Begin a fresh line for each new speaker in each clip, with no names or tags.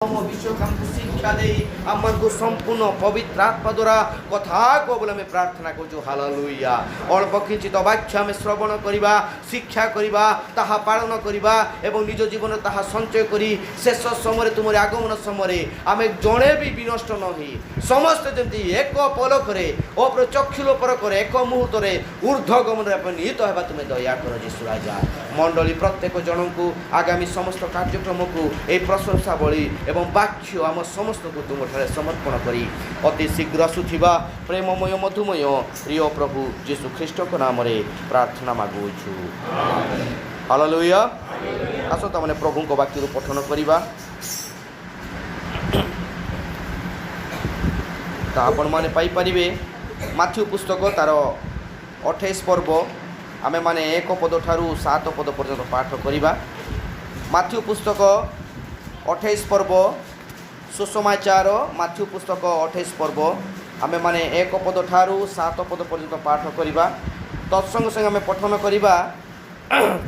विश्वकामको शिक्षा दे आमको संपूर्ण पवित्र आत्मा द्वारा कथा को बोले आम प्रार्थना करूँ हालेलुया। अल्प किंचित वाक्य आम श्रवण करवा शिक्षा करवा ताहा पालन करवा एवं निज जीवन ताहा संचय करी शेष समय तुम आगमन समय आम जड़े भी विनष्ट नही समस्त जमी एक पलक चक्षुल परक एक मुहूर्त ऊर्ध्वगमन निहित होगा तुम्हें दया कर जीशु राजा। मंडली प्रत्येक जन को आगामी समस्त कार्यक्रम को यह प्रशंसा बड़ी एवं वाक्य आम समस्त को तुम समर्पण करी अति शीघ्र आसुथिबा प्रेममय मधुमय प्रिय प्रभु जीशु ख्रीष्ट को नाम रे प्रार्थना मागुछु हालेलुया। आसता माने प्रभु को वाक्य पठन करिबा ता आपण माने पाई परिबे माथ्यू पुस्तक तार 28 पर्व आमे माने 1 पद ठारू 7 पद पर्यंत पाठ करिबा। माथ्यू पुस्तक 28 पर्व सुसमाचार माथ्यू पुस्तक 28 पर्व आमे माने 1 पद ठारू 7 पद पर्यंत पाठ करिबा। तत्संग संग आमे पठन करिबा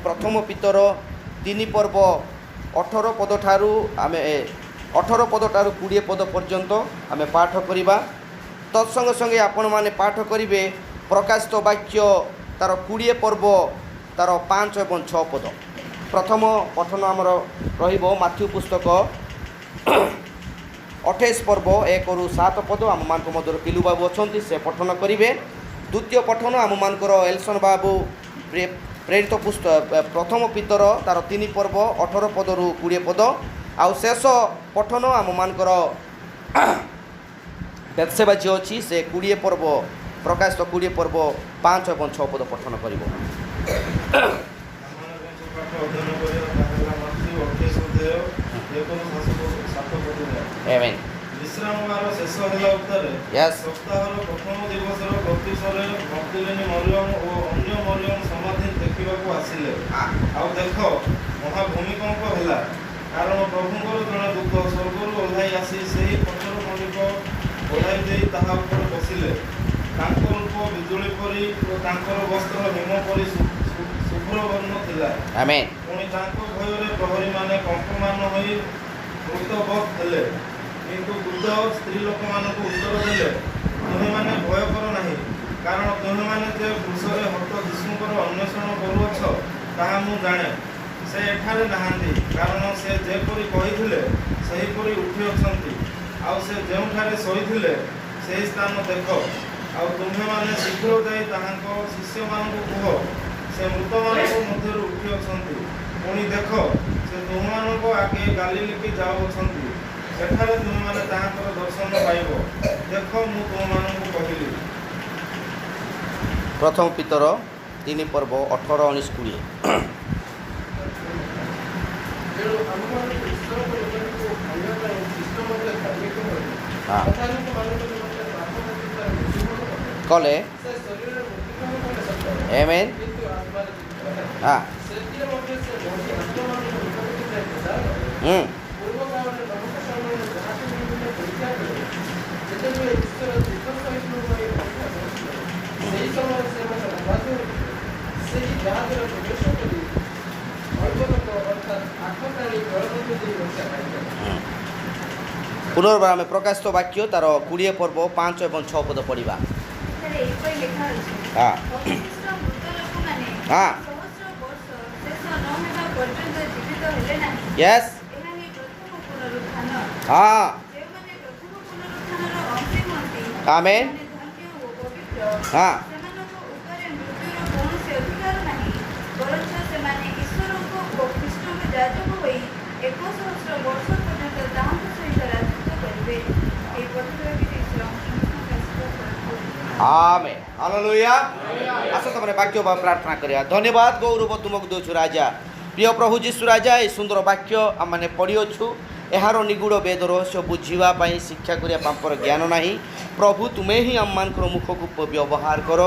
प्रथम पितर 3 पर्व 18 पद ठारू आमे 18 पद ठारू 20 पद पर्यंत आमे पाठ करिबा। तत्संग संगे आपण माने पाठ करिवे प्रकाशित वाक्य तार 20 पर्व तार 5 एवं 6 पद। प्रथम पठन आमर रहिबो माथ्यू पुस्तक 28 पर्व 1 रु 7 पद आम मान मध्य पिलू बाबू अच्छा से पठन करेंगे। द्वितीय पठन आम मानकर एल्सन बाबू प्रेरित पुस्तक प्रथम पितर तार 3 पर्व 18 पद रु 20 पद आउ शेष पठन आम मानकर बेतसेबा जी अच्छी से 20 पर्व प्रकाशित 20 पर्व 5 एवं 6 पद पठन करिबो। Amen.
विश्रामवार शेष होला उत्तरे
Yes.
सप्ताहर प्रथम दिवसर गतिसरे भक्तिलेनी मरियम और अन्य मरियम समाधि देखिबाकू आसिले आ देख महाभूमिकंप होला कारण प्रभुଙ୍କର जଣେ दूत स्वर्गରୁ ओह्लाई आसी ସେହି ପଥର ଖଣ୍ଡିକ ଓହ୍ଲାଇ ଦେଇ ତାହା ଉପରେ ବସିଲେ। ତାଙ୍କ ରୂପ ବିଜୁଳି ପରି ଓ ତାଙ୍କର ବସ୍ତ୍ର ହିମ ପରି ଶୁଭ୍ର ବର୍ଣ୍ଣ ଥିଲା।
Amen.
ପୁଣି ତାଙ୍କ ଭୟରେ ପ୍ରହରୀମାନେ କମ୍ପମାନ ହୋଇ ମୃତବତ୍ ହେଲେ। କିନ୍ତୁ ବୃଦ୍ଧ ସ୍ତ୍ରୀ ଲୋକମାନଙ୍କୁ ଉତ୍ତର ଦେଲେ ତୁମେମାନେ ଭୟ କର ନାହିଁ କାରଣ ତୁମେମାନେ ଯେ ବୃଷରେ ହତ ଯୀଶୁଙ୍କର ଅନ୍ୱେଷଣ କରୁଅଛ ତାହା ମୁଁ ଜାଣେ। ସେ ଏଠାରେ ନାହାନ୍ତି କାରଣ ସେ ଯେପରି କହିଥିଲେ ସେହିପରି ଉଠି ଅଛନ୍ତି ଆଉ ସେ ଯେଉଁଠାରେ ଶୋଇଥିଲେ ସେହି ସ୍ଥାନ ଦେଖ। ଆଉ ତୁମେମାନେ ଶୀଘ୍ର ଯାଇ ତାହାଙ୍କ ଶିଷ୍ୟମାନଙ୍କୁ କୁହ ସେ ମୃତମାନଙ୍କ ମଧ୍ୟରୁ ଉଠି ଅଛନ୍ତି। ପୁଣି ଦେଖ ସେ ତୁମମାନଙ୍କ ଆଗେ ଗାଲିଲିକି ଯାଉଅଛନ୍ତି ସେଠାରେ ତୁମେମାନେ ତାହାଙ୍କର ଦର୍ଶନ ପାଇବ। ଦେଖ ମୁଁ ତୁମମାନଙ୍କୁ କହିଲି।
प्रथम पितर 3 पर्व 18 19 20 हाँ कले Amen. हाँ पुनर्बार आम प्रकाशित वाक्य तार 20 पर्व 5 एवं 6 पद पढ़ा। हाँ हाँ यस हाँ आमेन हाँ आमेन हालेलुया। आस तुमने वाक्य प्रार्थना करिया। धन्यवाद गौरव तुमको दौछु राजा प्रिय प्रभु जीशु राजा ये सुंदर वाक्य आम मैंने पढ़िछु यार निगूढ़ वेद रहस्य बुझापी शिक्षा करने ज्ञान ना प्रभु तुम्हें ही आम मान मुख को व्यवहार कर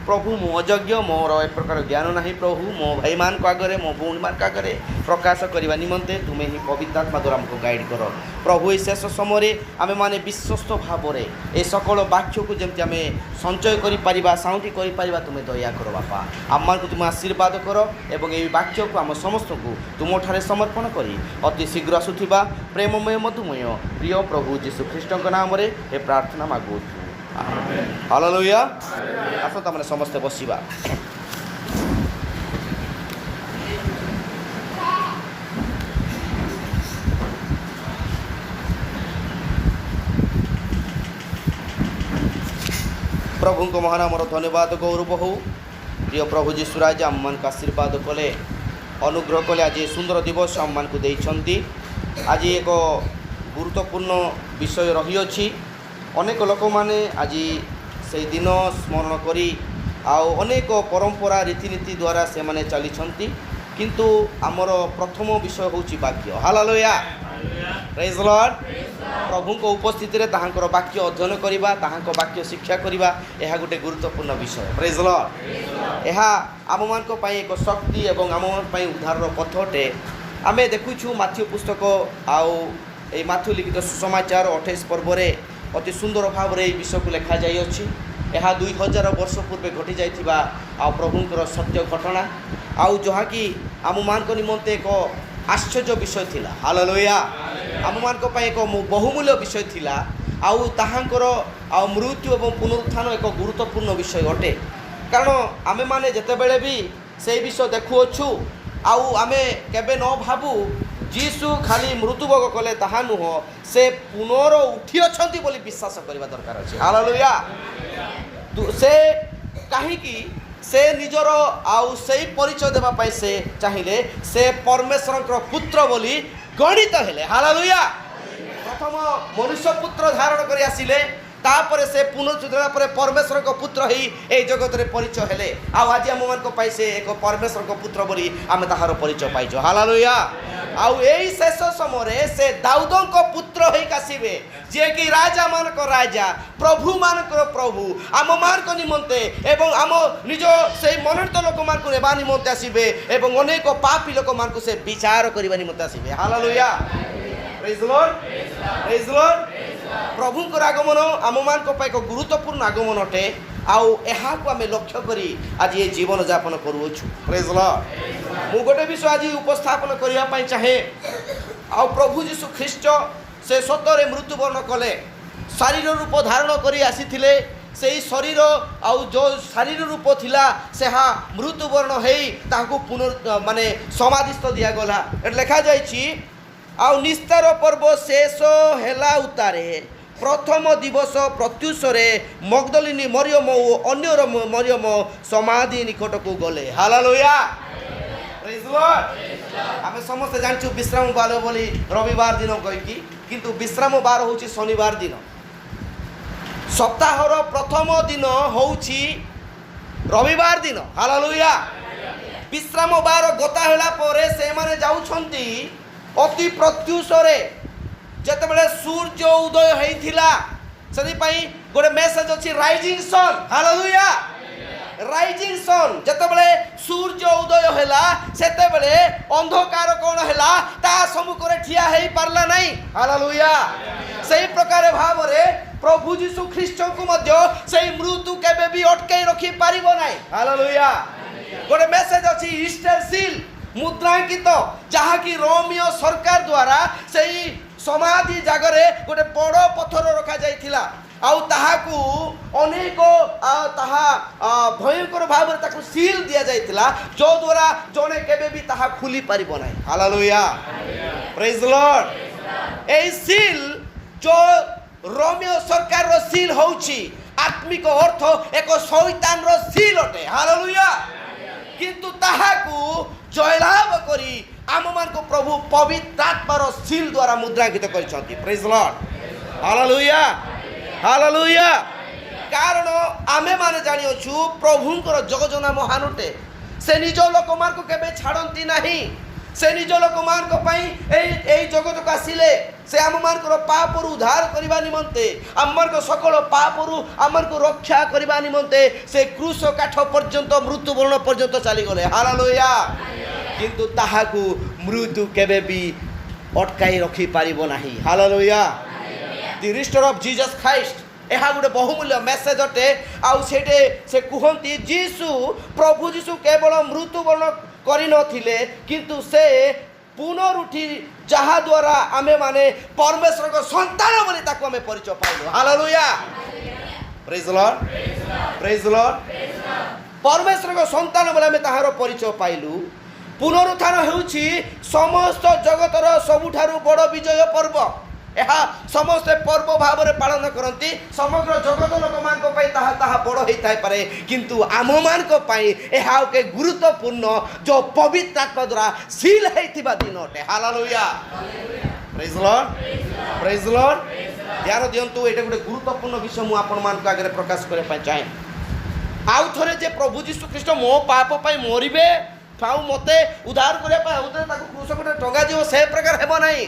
प्रभु मो अयोग्य मोर ए प्रकार ज्ञान ना प्रभु मो भाई मान आगे मो भौणी मान आगे प्रकाश करने निमंते तुम्हें ही पवित्र आत्मा द्वारा आमको गाइड कर प्रभु ये शेष समय आम मैंने विश्वस्त भाव में ये सकल वाक्य को जमी आम संचय कर साउंटी कर तुम्हें दया कर बापा आम मान को तुम आशीर्वाद कर एवं ये वाक्य को आम समस्त को तुम ठारे समर्पण कर अति शीघ्र आसुवा प्रेममय मधुमय प्रिय प्रभु जीशु ख्रीष्ट नाम रे ए प्रार्थना मागुछु हालेलुया आसत मैंने समस्ते बसिबा प्रभु को महानाम धन्यवाद गौरव हो प्रिय प्रभु जीशुराज आम मान का आशीर्वाद कले अनुग्रह कले आज सुंदर दिवस आम मान को देइछंती आज एक गुरुत्वपूर्ण विषय रही अछि अनेक लोक माने आज से दिन स्मरण करी आउ अनेक परंपरा रीतिनीति द्वारा से माने चली किंतु आमर प्रथम विषय होची वाक्य हालेलुया प्रेज लॉर्ड प्रभु को उपस्थिति रे ताहांकर वाक्य अध्ययन करिबा ताहांको वाक्य शिक्षा करिबा एहा गुटे गुरुत्वपूर्ण विषय प्रेज लॉर्ड एहा आम मान को पई एक शक्ति एवं आम मान पई उद्धार पथ अटे आमे देखुछु माथ्यू पुस्तक आउ ए माथ्यू लिखित सुसमाचार 28 पर्व रे अति सुंदर भाव रे विषय को लिखा जाई अछि एहा 2000 वर्ष पूर्वे घटी जाइथिबा आ प्रभुंकर सत्य घटना आउ जहा कि आम मान को निमंते एक आश्चर्य विषय थिला हालेलुया आम मान को पई एक बहुमूल्य विषय थिला आउ ताहांकर आ मृत्यु एवं पुनरुत्थान एक गुरुत्वपूर्ण विषय अटे कारण आमे माने जते बेले भी से विषय देखुअछु आउ आमे केबे न भाबू जीशु खाली मृत्युभोग कले ताहा नुह से पुनर उठी अछंती बोली विश्वास करबा दरकार अछि हालेलुया से कहीं से निजर आउ से परिचय देवा पाई से चाहिए से परमेश्वर पुत्र बोली गणित हेले हालेलुया प्रथम मनुष्य पुत्र धारण कर आसिले तापर से पुनरुत्थित पर परमेश्वर को पुत्र ही ए जगत रे परिचय हेले आज आम मान को पाई से एक परमेश्वर को पुत्र बोली आम ताहार परिचय पाइछो हालेलुया आउ एई शेष समय से दाऊदों को पुत्र होई कासिबे जे कि राजा मान को राजा प्रभु मान को प्रभु आम मान को निमंते एवं आम निज से मनोनीत लोक मान को नेबा निमंते आसिबे एवं अनेक पापी लोक मान को से विचार करबा निमंते आसिबे hallelujah praise Lord praise Lord प्रभु को आगमन आम मान को पाई गुरुत्वपूर्ण आगमन अटे आउ एहा को आमे लक्ष्य करी आज ये जीवन यापन करूछु प्रेज लॉर्ड मु गोटे विषय आज उपस्थापन करिया पाई चाहे आउ प्रभु यीशु ख्रीष्ट से सतरे मृत्युवरण कले शरीर रूप धारण करी आसीथिले सेही शरीर आउ जो शरीर रूप थिला से हा मृत्युवरण हेई ताको पुनः माने समाधिस्थ दिया गला एट लिखा जाइछि आउ निस्तार पर्व शेष हेला उतारे प्रथम दिवस प्रत्युषरे मगदलिनी मरियम और अन्यर मरियम समाधि निकट को गले हालेलुया प्रेज लॉर्ड आमे समस्त जानछु विश्राम बार बोली रविवार दिन कहि किंतु विश्राम बार होछि शनिवार दिन सप्ताहर प्रथम दिन होछि रविवार दिन हालेलुया विश्राम बार गता होला परे से माने जाउछंती अति प्रत्युषरे जेतेबेले सूर्य उदय होइथिला सदी पई गोटे मेसेज अछि rising sun hallelujah rising sun जेतेबेले सूर्य उदय होला सेतेबेले अंधकार कोन होला ता सम्मुख रे ठिया हेई पारला नहीं हालेलुया सही प्रकार भाव रे प्रभु यीशु ख्रीष्ट को मध्य सही मृत्यु केबे भी अटकै रखी पारिबो नहीं हालेलुया गोटे मेसेज अछि ईस्टर सील मुद्रांकित जहाँ कि रोमियो सरकार द्वारा सही समाधि जगह गोटे बड़ पत्थर रखा जाइथिला आउ ताहाकू अनेक ताहा भयंकर भाव में ताकू सील दिया जाइथिला जो द्वारा जने केबे भी ताहा खुली पारिबो नाही हालेलुया प्रेज लॉर्ड ए सील जो रोमियो सरकार रो सील होउची आत्मिक अर्थ एक शैतान रो सील अटे हालेलुया किंतु ताहाकू जयलाभ करी आम मान को प्रभु पवित्र आत्मार सील द्वारा मुद्रांकित करिसंती प्रेज लॉर्ड हालेलुया हालेलुया कारण आमे माने जानियोछु प्रभुंकर जगजना महानटे से निज लोक मान को केबे छाड़ंती नाही से निज लोक मान जगत को आसिले से आम मान पाप उद्धार करने निमंते आमर सकल पाप आमर को रक्षा करने निमंते से क्रूस काठ पर्यंत मृत्युवरण पर्यंत चलीगले हालेलुया किंतु ताहाकू मृत्यु केबे भी अटकाई रखी पारिबो नाही hallelujah the restore of Jesus Christ यह गोटे बहुमूल्य मेसेज अटे आउ सेटे से कहती जीसु प्रभु जीसु केवल मृत्युवरण करि नथिले किंतु से पुनरुठी जहा द्वारा आमे माने परमेश्वर को संतान बोली ताको आमे परिचय pilo hallelujah praise the Lord praise the Lord परमेश्वर को संतान बोली आमे ताहारो परिचय पाइलु पुनरुत्थान हेउछि समस्त जगतर सबुठारु बड़ विजय पर्व यह समस्त पर्व भाव में पालन करती समग्र जगत लोक मान बड़ होता है किंतु आम मान यह एक गुरुत्वपूर्ण जो पवित्र आत्मा द्वारा सील होता दिन अटे hallelujah praise the Lord praise the Lord ध्यान दियंतु एटा गोटे गुरुत्वपूर्ण विषय मु आपण मान को आगे प्रकाश करबा चाहे आउ थरे जे प्रभु यीशु ख्रीष्ट मो पाप पई मरिबे फाउ मते उद्धार करे पा उते ताको क्रूस पर टंगा दियो से प्रकार हेबो नाही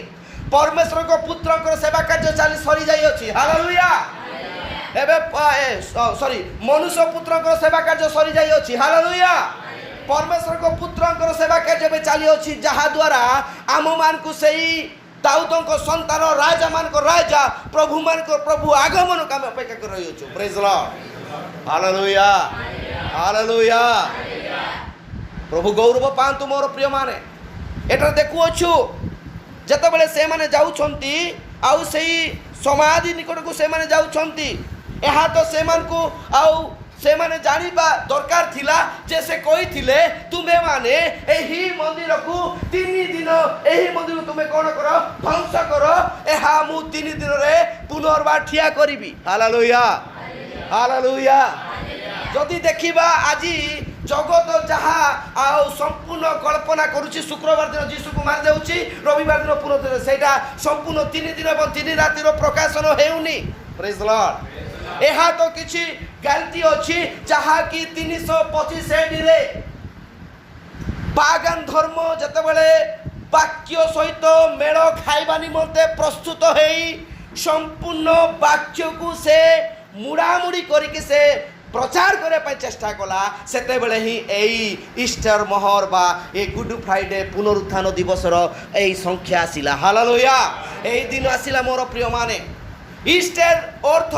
परमेश्वर को पुत्र को सेवा कार्य चली सरी जाई अछि हालेलुया एबे सॉरी मनुष्य पुत्र को सेवा कार्य सरी जाई अछि हालेलुया परमेश्वर को पुत्र को सेवा कार्य में चली अछि जहा द्वारा आम मान को सही दाऊद को संतान राजा मान को राजा प्रभु मान को प्रभु आगमन का अपेक्षा कर रही छु praise the Lord hallelujah hallelujah प्रभु गौरव पांतु मोर प्रिय माने एटा देखु छु जत बले से माने जाउछंती आउ सेही समाधि निकट को से माने जाउछंती एहा तो से मान को आउ से माने जानिबा दरकार थिला जे से कोई थिले तुमे माने एही मंदिर को 3 दिन एही मंदिर को तुमे कोन करो ध्वंस करो एहा मु 3 दिन रे पुनर्बार ठिया करिवि हालेलुया हालेलुया जदि देखिबा आजी जगत जहा आउ संपूर्ण कल्पना करुची शुक्रवार दिन जीशु को मार देउची रविवार दिन पुनः सेटा संपूर्ण 3 दिन एवं 3 राति रो प्रकाशन हेउनी प्रेज द लॉर्ड एहा तो किछि गलती अछि जहा कि 325 एडी रे पागन धर्म जते बेले वाक्य सहित मेल खाइबा निमंते प्रस्तुत हेई संपूर्ण वाक्य को से मुड़ामुड़ी करिके से प्रचार करे पाई चेष्टा कला सेते बेले ही एई ईस्टर मोहर बा ए गुड फ्राइडे पुनरुत्थान दिवस रो एई संख्या आसिला हालेलुया एई दिन आसिला मोर प्रिय माने ईस्टर अर्थ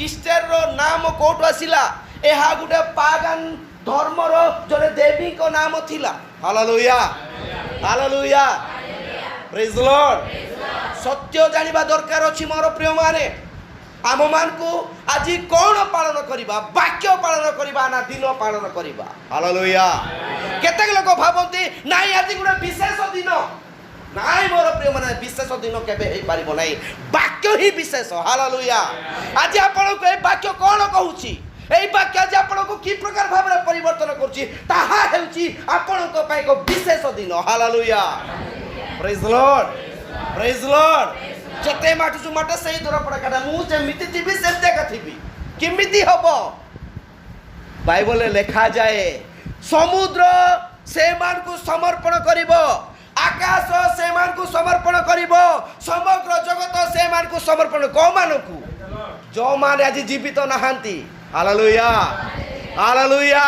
ईस्टर रो नाम कोट आसिला एहा गुटे पागन धर्म रो जने देवी को नाम थिला hallelujah hallelujah praise the Lord सत्य जानिबा दरकार अछि मोर प्रिय माने आम मान को आज कौन पालन करिबा वाक्य पालन करिबा ना दिन पालन करिबा हालेलुया केते लोक भाबंती नाइ आज गुडा विशेष दिन नाइ मोर प्रिय माने विशेष दिन केबे हे पारिबो नाही वाक्य ही विशेष हालेलुया आज आपण को ए वाक्य कोन कहूची एई वाक्य आज आपण को की प्रकार भाबरे परिवर्तन करची ताहा हेउची आपण को पाई को विशेष दिन hallelujah praise the Lord praise the Lord जते माटू माटे सही दर पड़ा काटा मु जेमिति थिबी सेते का थिबी किमिति हबो बाइबल में लिखा जाए समुद्र से मान को समर्पण करिवो आकाश से मान को समर्पण करिवो समग्र जगत से मान को समर्पण को मानकू जो माने आज जीवित नहांती हालेलुया हालेलुया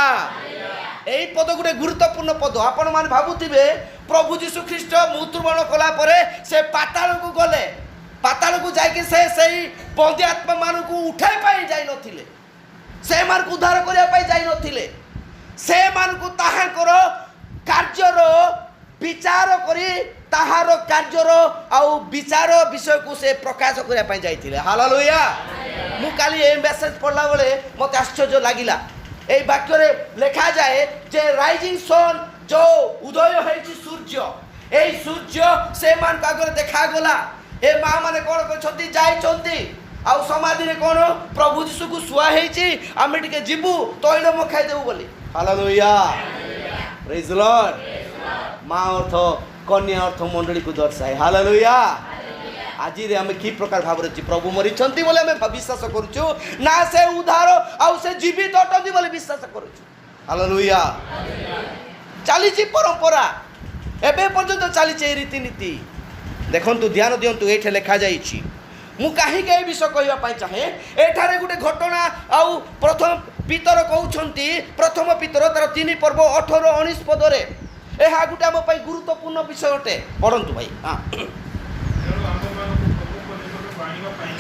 एई पद गुटे गुरुत्वपूर्ण पद आपण मान भाबुथिबे प्रभु यीशु ख्रीष्ट मृत्युवरण कला परे से पाताल को गले पाताल को जाके से बंदी आत्मा मान को उठाई पाई जाई नथिले से मान को उद्धार करिया पाई जाई नथिले से मान को ताहाकर कार्यर विचार करी ताहार कार्यर आउ विचार विषय को से प्रकाश करिया पाई जाईथिले हालेलुया मु काली ए मेसेज पढ़ला बेले मते आश्चर्य लागिला ए वाक्य रे लिखा जाए जे राइजिंग सन जो उदय होइछि सूर्य ए सूर्य से मान का आगे देखा गला ए मां माने कोन करछंती जाई छंती आउ समाधि रे कोन प्रभु यीशु को सुआ हेछि आमे टिके जिबु तैल म खाइ देबु बोली हालेलुया प्रेज द लॉर्ड मां अर्थ कन्या अर्थ मंडली को दर्शाए हालेलुया आज रे आमे की प्रकार भाव रे प्रभु मरि छंती बोले आमे विश्वास करूछु ना से उद्धार आउ से जीवित अटंती बोले विश्वास करूछु हालेलुया चली परंपरा एबे पर्यंत चली रीतिनीति देखु ध्यान दिंतु ये लिखा जाइए मु कहीं विषय कहवाई चाहे एठारे गोटे घटना आउ प्रथम पितर कहते प्रथम पितर तार 3 पर्व 18-19 पदरे यह गोटे आम गुरुत्वपूर्ण विषय अटे पढ़ंतु भाई। हाँ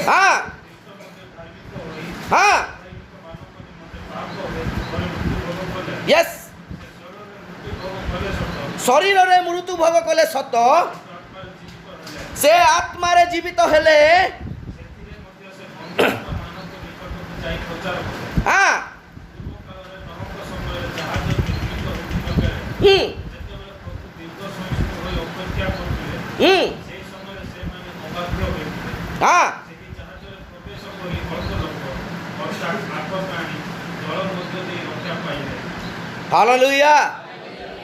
हाँ हाँ यस शरीर रे मृत्यु भोग कले सत से आत्मा रे जीवित हेले हाँ हाँ हालेलुया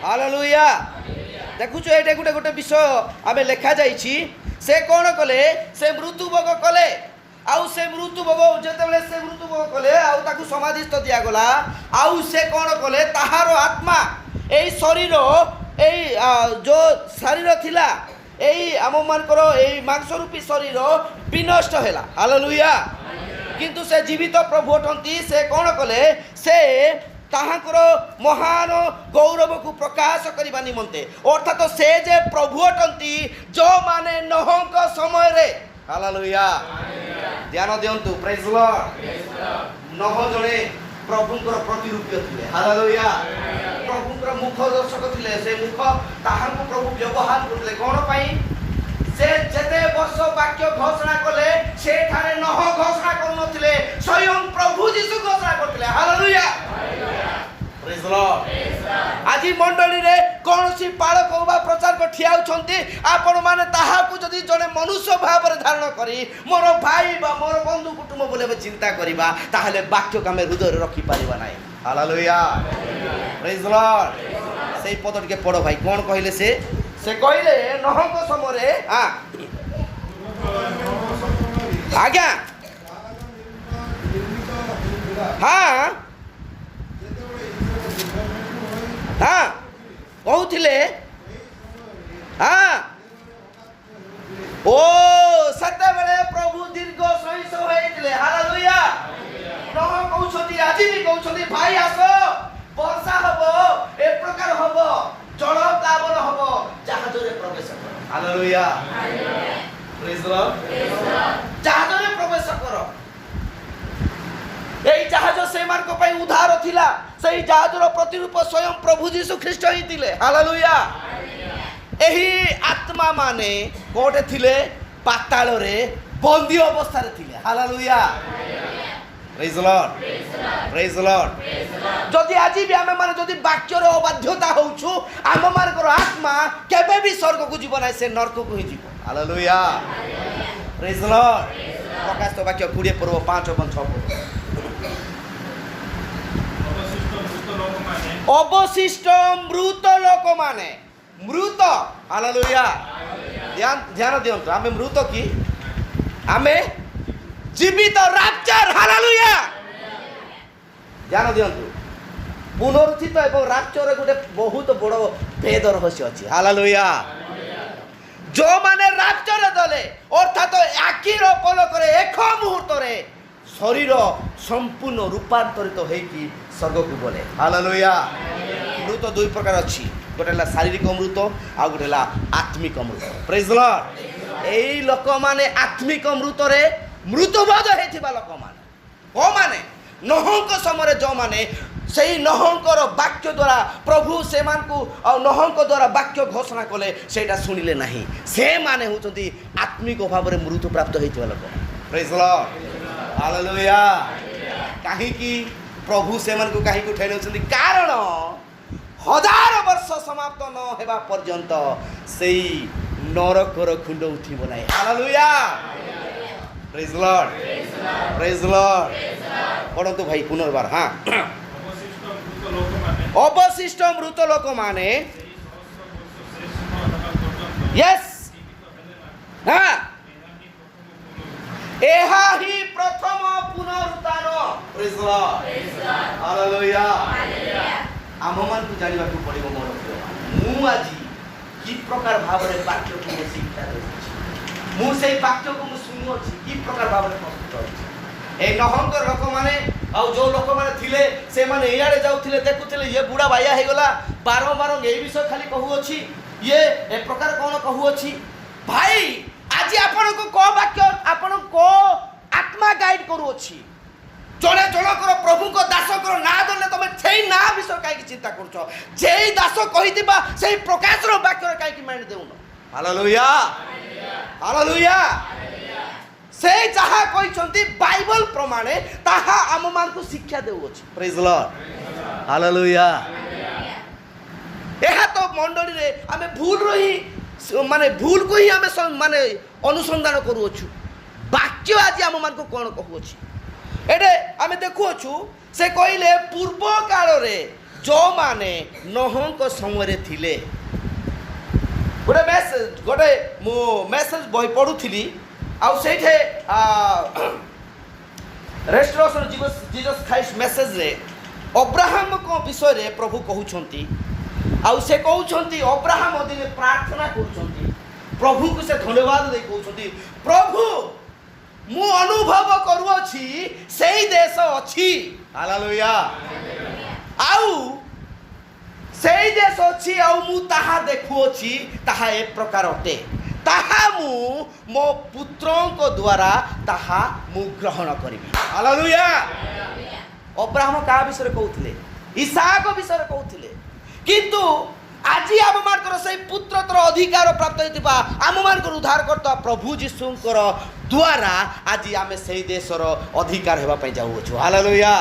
हालेलुया देखुछ एटा गोटे गोटे विषय आमे लिखा जाइछि से कौन कले से मृत्यु भोग कले आउ से मृत्यु भोग जेतेबेले से मृत्यु भोग कले आउ ताकू समाधिस्थ दिया गला आउ से कौन कले ताहार आत्मा एई शरीर एई जो शरीर थिला एई आम मानकर एई मांस रूपी शरीर विनष्ट हैला हालेलुया किंतु से जीवित प्रभु अटंती से कौन कले से ताहाकर महान गौरव को प्रकाश करने निमंते अर्थात तो से जे प्रभु अटंती जो माने नहंक समय रे हालेलुया ध्यान दियंतु प्रेज लॉर्ड नह जने प्रभुंकर प्रतिरूपी थिले हालेलुया प्रभुंकर मुख दर्शक थिले से मुख ताहाको प्रभु व्यवहार करले कोन पई से जेते वर्ष वाक्य घोषणा कले से ठारे नह घोषणा करनथिले स्वयं प्रभु यीशु घोषणा करथिले हालेलुया प्रेज लॉर्ड आज मंडली रे कोनसी पालक बा प्रचार को ठिया होछंती आपण माने ताहाकू जदी जने मनुष्य भाव रे धारण करी मोर भाई बा मोर बंधु कुटुंब बोले चिंता करिबा ताहले वाक्य का में हृदय रखी परिबा नाही हालेलुया प्रेज लॉर्ड सेई पद के पढो भाई कोन कहिले से कहले नहंक समय रे हां आज्ञा हाँ हाँ कहूथिले हाँ ओ सते बेले प्रभु दीर्घ सहिष्णु होइथिले हालेलुया नह कहउछथि आजि भी कहउछथि भाई आसो वर्षा हबो ए प्रकार हबो जल प्लावन हबो जहाज रे प्रवेश करो हालेलुया प्रेज लॉर्ड जहाज रे प्रवेश करो এই জাহাজ সেমানক পাই উদ্ধার থিলা সেই জাহাজর প্রতিরূপ স্বয়ং প্রভু যীশু খ্রিস্ট হি থিলে হালেলুয়া एही आत्मा माने कोटे थिले पाताल रे बंदी अवस्था रे थिले hallelujah praise Lord praise Lord जदि आजि भी आमे माने जदि वाक्य रे अबाध्यता होउछु आम मानकर आत्मा केबे भी स्वर्ग को जीवन आइ से नरक को ही जीव हालेलुया प्रेज लॉर्ड प्रकाश तो वाक्य 20 पर्व 5 और 6 अवशिष्ट मृत लोक माने मृत हालेलुया ध्यान दियंतु आमे मृत की आमे जीवित राप्चर हालेलुया ध्यान दियंतु पुनरुत्थित एवं राप्चर गोटे बहुत बड़ भेद रहस्य अछि हालेलुया जो माने राप्चर दले अर्थात आखिर पलक रे एक मुहूर्त रे शरीर संपूर्ण रूपांतरित होइकी स्वर्ग को बोले हालेलुया मृत दुई प्रकार अछि गोटे ला शारीरिक मृत आ गोटे ला आत्मिक मृत प्रेज लॉर्ड एई लोक माने आत्मिक मृत रे मृतबोध हेथिबा लोक माने को माने नहंक समय जो माने सेई नहंकर वाक्य द्वारा प्रभु से मान को नहंक द्वारा वाक्य घोषणा कले सेटा सुनिले नाही से माने होचंती आत्मिक भाव रे मृत्यु प्राप्त हेथिबा लोक प्रेज लॉर्ड हालेलुया काहे की प्रभु से मन को काहे को ठेले होचंती कारण 1000 वर्ष समाप्त न हेबा पर्यंत सेई नरकर खुंड उठिबो नाही hallelujah praise Lord praise Lord पढ़ंतु भाई पुनर्बार हाँ अवशिष्ट मृत लोक माने यस हाँ एहा ही प्रथम पुनरुत्थान प्रेज लॉर्ड हालेलुया आम मान को जानिबा को पड़िबो मोर मु आजी कि प्रकार भाव में वाक्य को शिक्षा मु से वाक्य को शुणुची कि प्रकार भाव में प्रस्तुत होची ए नहंकर लोक माने आ जो लोक माने थिले से माने इयाडे जाउथिले देखुथिले ये बुढ़ा बाया हे गला बारंबार ए विषय खाली कहूची ये ए प्रकार कोन कहूची भाई आज आपण को वाक्य आपण को आत्मा गाइड करूची जड़े जनकर प्रभु को दास कर ना देले तुम से ना विषय कहीं चिंता कर दास कही से प्रकाश वाक्य कहीं मानि देउन हालेलुया हालेलुया से जहाँ कहते बाइबल प्रमाणे ताहा आम मान को शिक्षा देउछि प्रेज द लॉर्ड हालेलुया एहा तो मंडली रे आमे भूल रही माने भूल को ही आमे माने अनुसंधान करूछु वाक्य आज आम मान को कोन कहूछि एडे आमे देखुछु से कहले पूर्व काल रे जो माने नहंक समय रे थिले गोटे मु मेसेज बही पढुथिली आ सेठे रेस्टोरेशन जीसस क्राइस्ट मेसेज रे अब्राहम को विषय रे प्रभु कहउछंती आ से कहउछंती अब्राहम अदिने प्रार्थना करूछंती प्रभु को से धन्यवाद दे कहउछंती प्रभु मु अनुभव करूछि सेही देश अछि हालेलुया आउ सेही देश अछि आउ मु ताहा देखुछि ताहा ए प्रकार अटे ताहा मु मो पुत्रंक द्वारा ताहा मु ग्रहण करिबि हालेलुया अब्राहम का विषय कहउथिले इसहाक विषय कहउथिले किंतु आज आम मानकर से पुत्रतर अधिकार प्राप्त होता आम मानकर उद्धार करता प्रभु जीशुंकर द्वारा आज आम से देशर अधिकार होगा जाऊँ hallelujah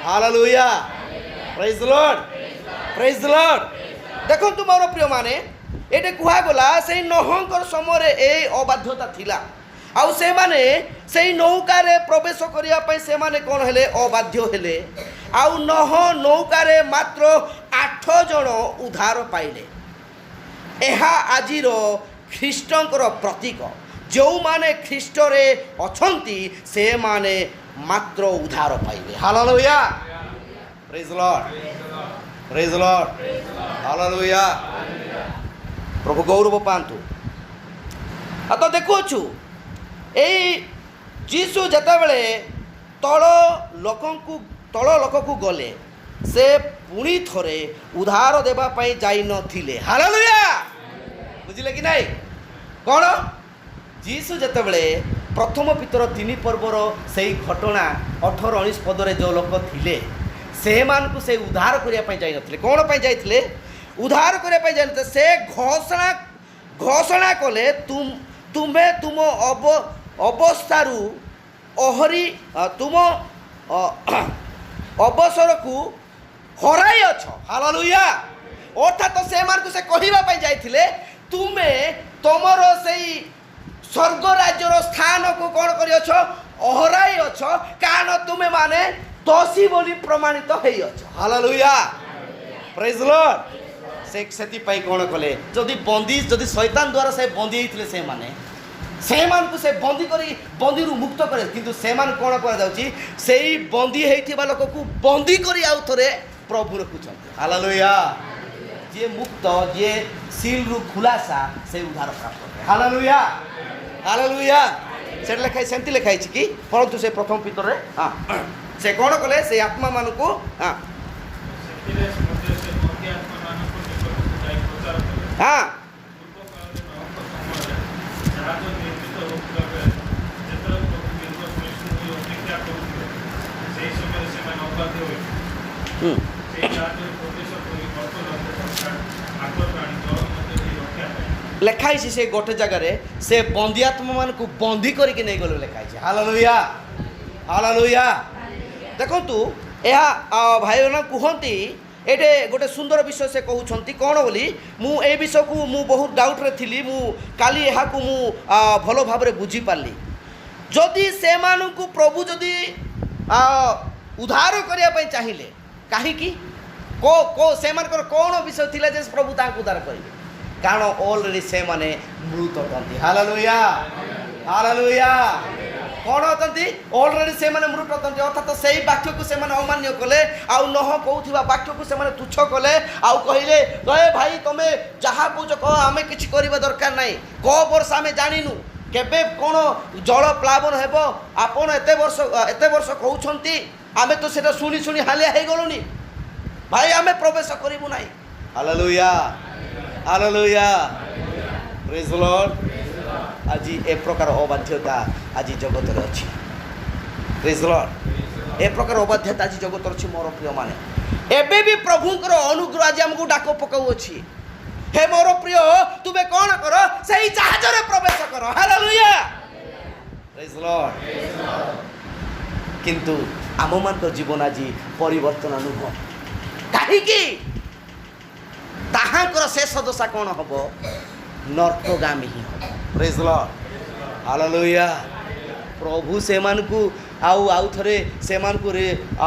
hallelujah praise the Lord देखंतु मोर प्रिय माने एटे कुहागला से नहंकर समय ए अबाध्यता थिला आउ से माने से नौकारे प्रवेश करिया पई से माने कोन हेले अबाध्य हेले आउ नौकारे मात्र 8 जन उद्धार पाइले एहा आजिर ख्रीष्टंकर प्रतीक जो माने ख्रीष्ट रे अछंती से माने मात्र उद्धार पाइबे hallelujah praise the Lord hallelujah प्रभु गौरव पांतु आ तो देखुछु एई जीसु जतबेले तल लोक को गले से पुणी थरे उद्धार देवा पाई जाई नथिले हालेलुया बुझिले कि नहीं कौन जीसु जतबेले प्रथम पितर 3 पर्वर से घटना 18-19 पदरे जो लोक थिले से मान को से उद्धार करिया पाई जाई नथिले कौन पाई जाइथिले उद्धार करिया पाई जाई नथिले से घोषणा कले तुम्हें तुम अवस्थारू ओहरी तुम अवसर को हराई अछ हालेलुया अर्थात से मान को से कहिबा पाई जाइथिले तुमे तमरो सेई स्वर्ग राज्यर स्थान को कौन करि अछ हराई अछ कारण तुमे माने दोषी बोली प्रमाणित हेई अछ हालेलुया प्रेज द लॉर्ड से सेति पाई कौन कले जदि बंदी जदि शैतान द्वारा से बंदी हेइथिले से माने से मान को से बंदी करी बंदी रु मुक्त करे किंतु से मान कोन कर जाउची सेई बंदी हेइथिबा लोक को बंदी करी आउ थरे प्रभु रखुछन हालेलुया जे मुक्त जे सील रु खुलासा से उद्धार प्राप्त करे हालेलुया हालेलुया से लिखाई सेंती लिखाई छी कि परंतु से प्रथम पितर रे हां से कोन कले से आत्मा मान को हां हां लेखाई से गोटे जगार से बंदियात्मा मान को बंदी करके नहीं गलो लेखाई हालेलुया हालेलुया देखंतु एहा भाई ना कहती एटे गोटे सुंदर विषय से कहउछंती कौन बोली मु ए विषय को मु बहुत डाउट रे थिली मु काली एहा को मु भलो भाव रे बुझी पारली जदि से मानु को प्रभु जदि उद्धार करिया पई चाहिए काहे की को से मानकर कौन विषय थिला जे प्रभु तांको उद्धार करिवे कारण ऑलरेडी से माने मृत अटंती हालेलुया हालेलुया କ'ଣ ଅଛନ୍ତି ଅଲରେଡ଼ି ସେମାନେ ମୃତ ଅଛନ୍ତି ଅର୍ଥାତ ସେଇ ବାକ୍ୟକୁ ସେମାନେ ଅମାନ୍ୟ କଲେ ଆଉ ନହ କହୁଥିବା ବାକ୍ୟକୁ ସେମାନେ ତୁଚ୍ଛ କଲେ ଆଉ କହିଲେ ଭାଇ ତମେ ଯାହା କହୁଛ କହ ଆମେ କିଛି କରିବା ଦରକାର ନାହିଁ କୋଉ ବର୍ଷ ଆମେ ଜାଣିନୁ କେବେ କ'ଣ ଜଳ ପ୍ଲାବନ ହେବ ଆପଣ ଏତେ ବର୍ଷ କହୁଛନ୍ତି ଆମେ ତ ସେଟା ଶୁଣି ଶୁଣି ହାଲିଆ ହେଇଗଲୁନି ଭାଇ ଆମେ ପ୍ରବେଶ କରିବୁ ନାହିଁ ହାଲେଲୁୟା ହାଲେଲୁୟା ପ୍ରେଜ୍ ଦ ଲର୍ଡ ଆଜି ଏ ପ୍ରକାର ଅବାଧ୍ୟତା ଆଜି ଜଗତରେ ଅଛି ପ୍ରେଜ୍ ଦ ଲର୍ଡ ଏ ପ୍ରକାର ଅବାଧ୍ୟତା ଆଜି ଜଗତରେ ଅଛି ମୋର ପ୍ରିୟମାନେ ଏବେ ବି ପ୍ରଭୁଙ୍କର ଅନୁଗ୍ରହ ଆଜି ଆମକୁ ଡାକ ପକାଉଅଛି ହେ ମୋର ପ୍ରିୟ ତୁମେ କ'ଣ କର ସେଇ ଜାହାଜରେ ପ୍ରବେଶ କର ହାଲେଲୁୟା ପ୍ରେଜ୍ ଦ ଲର୍ଡ କିନ୍ତୁ ଆମମାନଙ୍କ ଜୀବନ ଆଜି ପରିବର୍ତ୍ତନ ନୁହଁ କାହିଁକି ତାହାଙ୍କର ଶେଷ ଦଶା କ'ଣ ହବ ନର୍କଗାମୀ ହିଁ ହବ ପ୍ରେଜ୍ ଦ ଲର୍ଡ ହାଲେଲୁୟା ପ୍ରଭୁ ସେମାନଙ୍କୁ ଆଉ ଥରେ ସେମାନଙ୍କୁ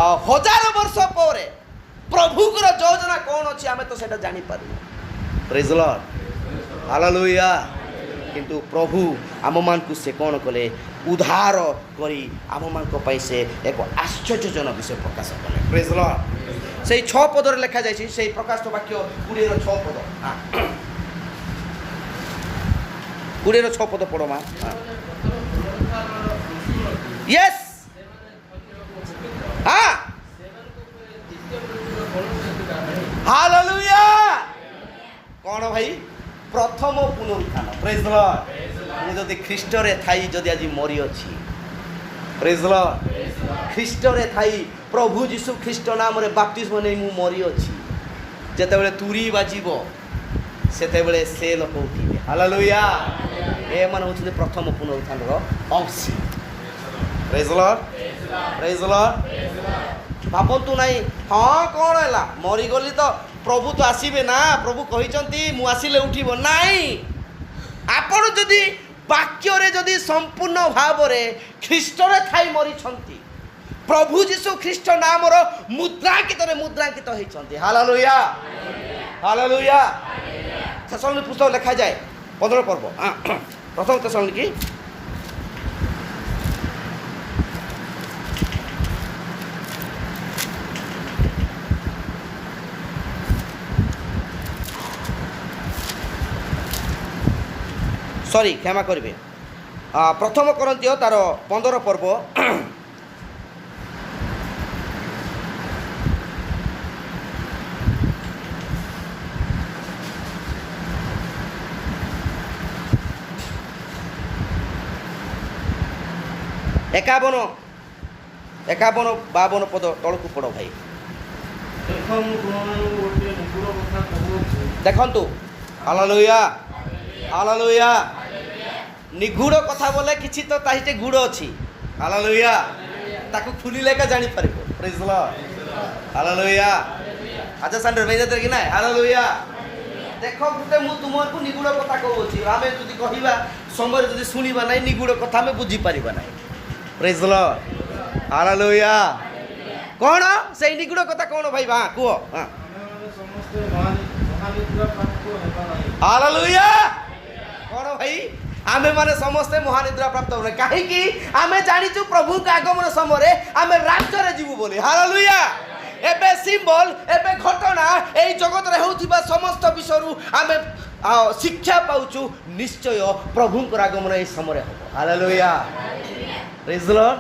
1000 ବର୍ଷ ପରେ ପ୍ରଭୁଙ୍କର ଯୋଜନା କ'ଣ ଅଛି ଆମେ ତ ସେଇଟା ଜାଣିପାରୁନୁ ପ୍ରେଜ୍ ଦ ଲର୍ଡ ହାଲେଲୁୟା କିନ୍ତୁ ପ୍ରଭୁ ଆମମାନଙ୍କୁ ସେ କ'ଣ କଲେ ଉଦ୍ଧାର କରି ଆମମାନଙ୍କ ପାଇଁ ସେ ଏକ ଆଶ୍ଚର୍ଯ୍ୟଜନକ ବିଷୟ ପ୍ରକାଶ କଲେ ପ୍ରେଜ୍ ଦ ଲର୍ଡ ସେଇ 6 ପଦରେ ଲେଖାଯାଇଛି ସେଇ ପ୍ରକାଶିତ ବାକ୍ୟ 20ର 6 ପଦ 20ର 6 ପଦ ପଢ଼ ମା ୟେସ୍ ହାଲେଲୁୟା କ'ଣ ଭାଇ ପ୍ରଥମ ପୁନରୁତ୍ଥାନ ପ୍ରେଜ୍ ଦ ଲର୍ଡ ମୁଁ ଯଦି ଖ୍ରୀଷ୍ଟରେ ଥାଇ ଯଦି ଆଜି ମରିଅଛି ପ୍ରେଜ୍ ଦ ଲର୍ଡ ଖ୍ରୀଷ୍ଟରେ ଥାଇ ପ୍ରଭୁ ଯୀଶୁ ଖ୍ରୀଷ୍ଟ ନାମରେ ବାପ୍ତିସ୍ମ ନେଇ ମୁଁ ମରିଅଛି ଯେତେବେଳେ ତୁରୀ ବାଜିବ ସେତେବେଳେ ସେ ଲୋକ ଉଠିବେ ହାଲେଲୁୟା ଏମାନେ ହେଉଛନ୍ତି ପ୍ରଥମ ପୁନରୁତ୍ଥାନର ଅଂଶୀ ପ୍ରେଜ୍ ଦ ଲର୍ଡ ପ୍ରେଜ୍ ଦ ଲର୍ଡ ଭାବନ୍ତୁ ନାହିଁ ହଁ କ'ଣ ହେଲା ମରିଗଲି ତ ପ୍ରଭୁ ତ ଆସିବେ ନା ପ୍ରଭୁ କହିଛନ୍ତି ମୁଁ ଆସିଲେ ଉଠିବ ନାହିଁ ଆପଣ ଯଦି ବାକ୍ୟରେ ଯଦି ସମ୍ପୂର୍ଣ୍ଣ ଭାବରେ ଖ୍ରୀଷ୍ଟରେ ଥାଇ ମରିଛନ୍ତି ପ୍ରଭୁ ଯୀଶୁ ଖ୍ରୀଷ୍ଟ ନାମର ମୁଦ୍ରାଙ୍କିତ ହେଇଛନ୍ତି ହାଲେଲୁୟା ହାଲେଲୁୟା ତେସଲୋନିକେ ପୁସ୍ତକ ଲେଖାଯାଏ 15 ପର୍ବ ପ୍ରଥମ ତେସଲୋନିକେ क्षमा करेंगे प्रथम करंतिय तार 15 पर्व एकावन 52 पद तलकू पड़ भाई देखंतु हालेलुया हालेलुया निगूढ़ कथा बोले किछि तो ताहिते गुड़ अछि हालेलुया ताकू खुलिले का जानि परबो प्रेज द लॉर्ड हालेलुया अच्छा संडे मेजे कि ना हालेलुया देखो गुटे मु तुमको निगूढ़ कथा कहउछि आमे जदि कहिबा समय जदि सुनिबा नै निगूढ़ कथा में बुझी परिबा नै प्रेज द लॉर्ड हालेलुया कोन से निगूढ़ कथा कोन भाई बा को हालेलुया कोन भाई आमे माने समस्ते महानिद्रा प्राप्त होने कहीं आमे जानिचु प्रभु का आगमन समय आमे राज्य रे जीवु बोली हालेलुया एबे सिंबल एबे घटना एई जगत रे होउथिबा समस्त विषयरु आमे शिक्षा पाउचु निश्चय प्रभु को आगमन एई समय हो hallelujah praise the Lord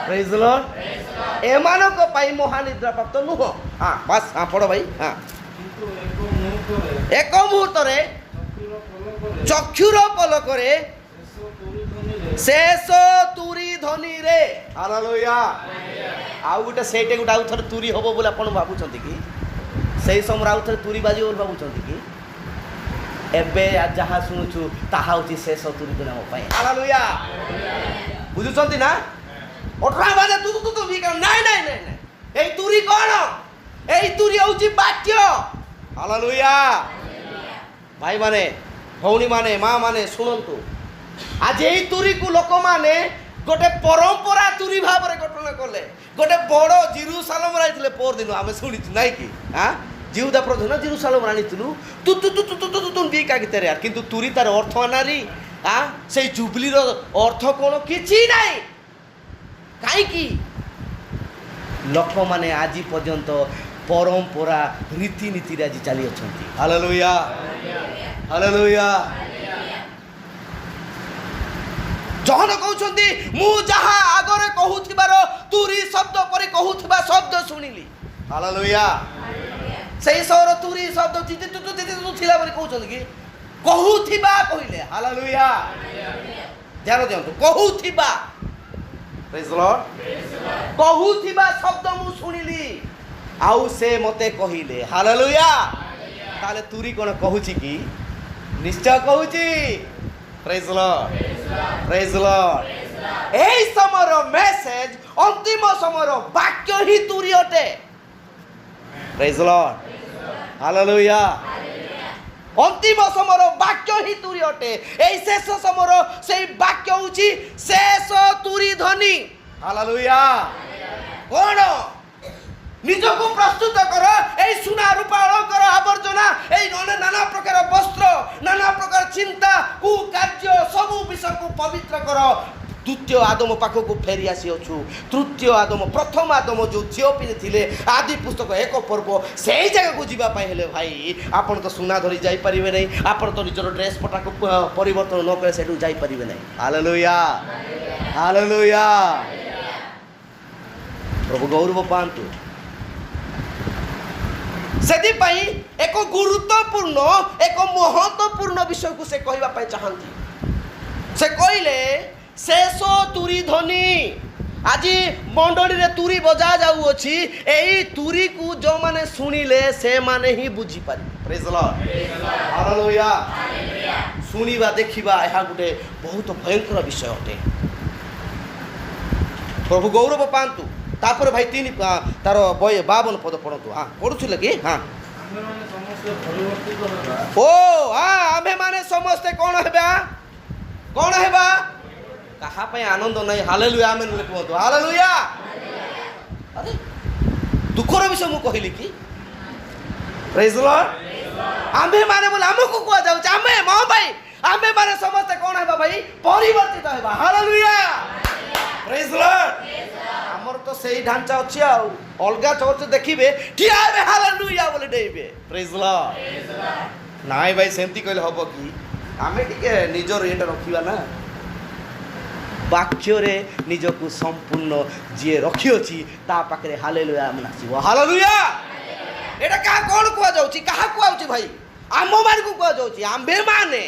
praise the Lord एमानो को पाई महानिद्रा प्राप्त नुहो हां बस हां पढ़ो भाई हां एक मुहूर्त रे चक्षुर पलक रे शेष तुरी ध्वनि रे हालेलुया आउ गोटे सेटे गोटे आउ थरे तुरी हबो बोले आपण भाबुछंती कि सेही समय आउ थरे तुरी बाजियो बोले भाबुछंती कि एबे जहा सुनुछु ताहा होची शेष तुरी ध्वनि हम पाए हालेलुया बुझुछंती ना 18 बाजे तू भी नहीं नहीं नहीं एई तुरी कोन एई तुरी होची बाक्य हालेलुया भाई माने भौणी माने माँ माने शुणु आज यही तुरी को लोक माने गोटे परंपरा तुरी भाव में गठन कले गोटे बड़ जेरूसालेम आइले पर दिन आम शुणी ना कि हाँ जिहुदा प्रधान जेरूसालेम आनीलु तू तू तू तू तू तू का गीत किंतु तुरी तार अर्थ नारी हाँ से जुबलीर अर्थ कौन कि ना କାହିଁକି ଲୋକମାନେ ଆଜି ପର୍ଯ୍ୟନ୍ତ ପରମ୍ପରା ରୀତିନୀତିରେ ଆଜି ଚାଲି ଅଛନ୍ତି। Hallelujah hallelujah. ଜହନ କହୁଛନ୍ତି ମୁଁ ଯାହା ଆଗରେ କହୁଥିବାର ତୁରୀ ଶବ୍ଦ ପରି କହୁଥିବା ଶବ୍ଦ ଶୁଣିଲି। ହାଲେଲୁୟା। ସେଇ ସହର ତୁରୀ ଶବ୍ଦ ଥିଲା ବୋଲି କହୁଛନ୍ତି କି କହୁଥିବା କହିଲେ। ହାଲେଲୁୟା। ଧ୍ୟାନ ଦିଅନ୍ତୁ, କହୁଥିବା। ପ୍ରେଜ୍ ଦ ଲର୍ଡ। କହୁଥିବା ଶବ୍ଦ ମୁଁ ଶୁଣିଲି ଆଉ ସେ ମତେ କହିଲେ। ହାଲେଲୁୟା। ତାହେଲେ ତୁରୀ କ'ଣ କହୁଛି କି? ନିଶ୍ଚୟ କହୁଛି। ପ୍ରେଜ୍ ଦ ଲର୍ଡ ପ୍ରେଜ୍ ଦ ଲର୍ଡ। এই সময়ের মেসেজ অন্তিম সময়ের বাক্য হি তুরি অটে। Praise the Lord hallelujah. অন্তিম সময়ের বাক্য হি তুরি অটে। এই শেষ সময়ের সেই বাক্য হচ্ছে শেষ তুরি ধ্বনি। হালেলুয়া। কোন নিজকে প্রস্তুত কর। এই সোনা রূপা অলঙ্কার আবর্জনা, এই নানা প্রকার বস্ত্র, নানা প্রকার চিন্তা, কুকার্য সবু বিষয়কে পবিত্র কর। দ্বিতীয় আদম পাখক ফেরি আসিছু। তৃতীয় আদম, প্রথম আদম যে ঝিও পিঁধিলে আদি পুস্তক 1 পর্ব, সেই জায়গাকে যা হলে ভাই আপনার তো সোনা ধরি যাইপারে না। আপনার তো নিজের ড্রেস পটাকে পরিবর্তন ন করে সেটু যাইপারে না। Hallelujah hallelujah. প্রভু গৌরব পান্তু। ସେଥିପାଇଁ ଏକ ଗୁରୁତ୍ୱପୂର୍ଣ୍ଣ, ଏକ ମହତ୍ୱପୂର୍ଣ୍ଣ ବିଷୟକୁ ସେ କହିବା ପାଇଁ ଚାହାନ୍ତି। ସେ କହିଲେ ଶେଷ ତୁରୀ ଧ୍ୱନି। ଆଜି ମଣ୍ଡଳୀରେ ତୁରୀ ବଜା ଯାଉଅଛି। ଏହି ତୁରୀକୁ ଯେଉଁମାନେ ଶୁଣିଲେ ସେମାନେ ହିଁ ବୁଝିପାରିବେ। ପ୍ରେଜ୍ ଦ ଲର୍ଡ ହାଲେଲୁୟା। ଶୁଣିବା ଦେଖିବା ଏହା ଗୋଟେ ବହୁତ ଭୟଙ୍କର ବିଷୟ ଅଟେ। ପ୍ରଭୁ ଗୌରବ ପାଆନ୍ତୁ। ତାପରେ ଭାଇ ତାର 52 ପଦ ପଢ଼ନ୍ତୁ। ହଁ ପଢ଼ୁଥିଲେ କି? ହଁ। ଓ ଆମ୍ଭେମାନେ ସମସ୍ତେ କ'ଣ ହେବା? କ'ଣ ହେବା? କାହା ପାଇଁ ଆନନ୍ଦ ନାହିଁ? ହାଲେଲୁୟା ଆମେନ୍ କୁହନ୍ତୁ। ହାଲେଲୁୟା। ଆରେ ଦୁଃଖର ବିଷୟ ମୁଁ କହିଲି କି? ପ୍ରେଜ୍ ଦ ଲର୍ଡ। ଆମ୍ଭେମାନେ ବୋଲି ଆମକୁ କୁହାଯାଉଛି। ଆମେ ମୋ ଭାଇ ଆମ୍ଭେମାନେ ସମସ୍ତେ କ'ଣ ହେବା ଭାଇ? ପରିବର୍ତ୍ତିତ ହେବା। ହାଲେଲୁୟା ପ୍ରେଜ୍ ଦ ଲର୍ଡ। ଆମର ତ ସେଇ ଢାଞ୍ଚା ଅଛି ଆଉ। ଅଲଗା ଚର୍ଚ୍ଚ ଦେଖିବେ ଠିଆ ହେବେ ହାଲେଲୁୟା ବୋଲି ଡେଇବେ। ପ୍ରେଜ୍ ଦ ଲର୍ଡ। ନାଇଁ ଭାଇ ସେମିତି କହିଲେ ହବ କି? ଆମେ ଟିକେ ନିଜର ଏଇଟା ରଖିବା ନା। ବାକ୍ୟରେ ନିଜକୁ ସମ୍ପୂର୍ଣ୍ଣ ଯିଏ ରଖିଅଛି ତା ପାଖରେ ହାଲେଲୁୟା ଆମେ ନାଚିବ। ହାଲେଲୁୟା। ଏଇଟା କାହା କ'ଣ କୁହାଯାଉଛି? କାହା କୁହାଯାଉଛି ଭାଇ? ଆମମାନଙ୍କୁ କୁହାଯାଉଛି। ଆମ୍ଭେମାନେ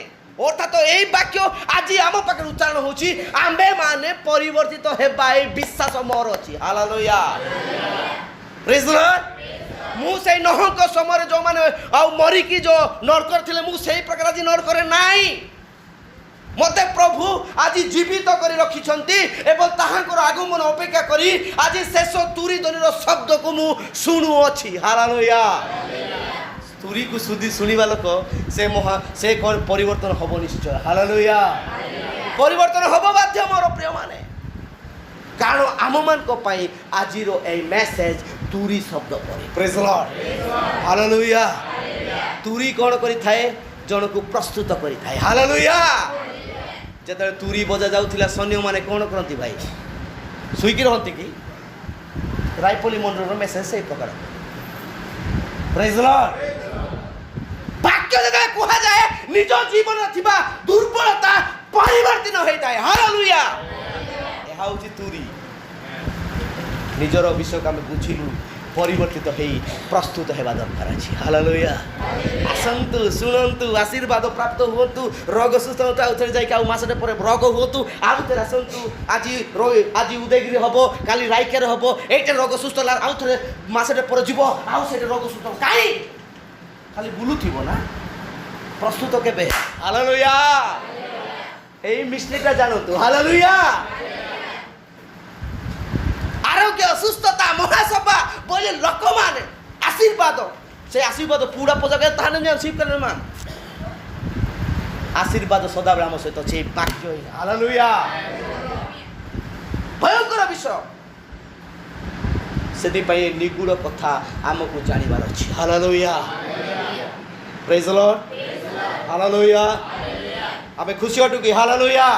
অর্থাৎ এই বাক্য আজি আমার পাখে উচ্চারণ হচ্ছে। আম্ভে মানে পরিবর্তিত হেবা এই বিশ্বাস মোর অছি। Hallelujah praise the lord. মু সেই নহଙ୍କ সমୟରେ ଯେଉଁମାନେ ଆଉ ମରିକି ଯେଉଁ ନରକରେ ଥିଲେ, ମୁଁ ସେଇ ପ୍ରକାର ଆଜି ନରକରେ নাই। ମୋତେ ପ୍ରଭୁ ଆଜି ଜୀବିତ କରି ରଖିଛନ୍ତି ଏବଂ ତାହାଙ୍କର ଆଗମନ ଅପେକ୍ଷା କରି ଆଜି ଶେଷ ତୁରୀ ଧ୍ୱନିର ଶବ୍ଦକୁ ମୁଁ ଶୁଣୁଅଛି। ହାଲେଲୁୟା। ତୁରୀକୁ ସୁଧି ଶୁଣିବା ଲୋକ ସେ କ'ଣ ପରିବର୍ତ୍ତନ ହବ ନିଶ୍ଚୟ। ହାଲେଲୁୟା। ପରିବର୍ତ୍ତନ ହବ ବାଧ୍ୟ ମୋର ପ୍ରିୟମାନେ। କାରଣ ଆମମାନଙ୍କ ପାଇଁ ଆଜିର এই ମେସେଜ ତୁରୀ ଶବ୍ଦ ପରି। ପ୍ରେଜ୍ ଦ ଲର୍ଡ ହାଲେଲୁୟା। ତୁରୀ କ'ଣ କରିଥାଏ? ଜଣକୁ ପ୍ରସ୍ତୁତ କରିଥାଏ। ହାଲେଲୁୟା। ଯେତେବେଳେ ତୁରୀ ବଜା ଯାଉଥିଲା ସୈନ୍ୟମାନେ କ'ଣ କରନ୍ତି ଭାଇ? ଶୋଇକି ରହନ୍ତି କି? ରାଇପଲି ମଣ୍ଡଳର ମେସେଜ ସେଇ ପ୍ରକାର। ପ୍ରେଜ୍ ଦ ଲର୍ଡ। ବାକ୍ୟ ଯେତେବେଳେ କୁହାଯାଏ ନିଜ ଜୀବନରେ ଥିବା ଦୁର୍ବଳତା ପରିବର୍ତ୍ତନ ହୋଇଥାଏ। ହାଲେଲୁୟା। ଏହା ହେଉଛି ତୁରୀ। ନିଜର ବିଷୟକୁ ଆମେ ବୁଝିଲୁ, ପରିବର୍ତ୍ତିତ ହେଇ ପ୍ରସ୍ତୁତ ହେବା ଦରକାର ଅଛି। ହାଲେଲୁୟା। ଆସନ୍ତୁ, ଶୁଣନ୍ତୁ, ଆଶୀର୍ବାଦ ପ୍ରାପ୍ତ ହୁଅନ୍ତୁ, ରୋଗ ସୁସ୍ଥ ହୁଅନ୍ତୁ। ଆଉ ଥରେ ଯାଇକି ଆଉ ମାସଟେ ପରେ ରୋଗ ହୁଅନ୍ତୁ। ଆଉ ଥରେ ଆସନ୍ତୁ। ଆଜି ଉଦୟଗିରି ହବ, କାଲି ରାଇକେରେ ହବ। ଏଇଟା ରୋଗ ସୁସ୍ଥ ହେଲା, ଆଉ ଥରେ ମାସଟେ ପରେ ଯିବ, ଆଉ ସେଇଟା ରୋଗ ସୁସ୍ଥ ହବ। କାହିଁ ଖାଲି ବୁଲୁଥିବ ନା? ପ୍ରସ୍ତୁତ କେବେ? ହାଲେଲୁୟା। এই মিষ্টিটা জানতো। হালেলুয়া। আরোগ্য, সুস্থতা, মহাসভা বলে লোকମାନେ আশীর্বাদ, সেই আশীর্বাদ পুরা পজাকে তাহলে রিসিভ করেন মা। আশীর্বাদ সদাବେଳେ ଆମ ସହିତ ଅଛି। ବାକ୍ୟ। ହାଲେଲୁୟା। ଭୟଙ୍କର ବିଷୟ। ସେଥିପାଇଁ ନିଗୁଡ଼ କଥା ଆମକୁ ଜାଣିବାର ଅଛି। ହାଲେଲୁୟା ପ୍ରେଜ୍ ଦ ଲର୍ଡ ହାଲେଲୁୟା। ଆମେ ଖୁସି ଅଟୁ କି? ହାଲେଲୁୟା।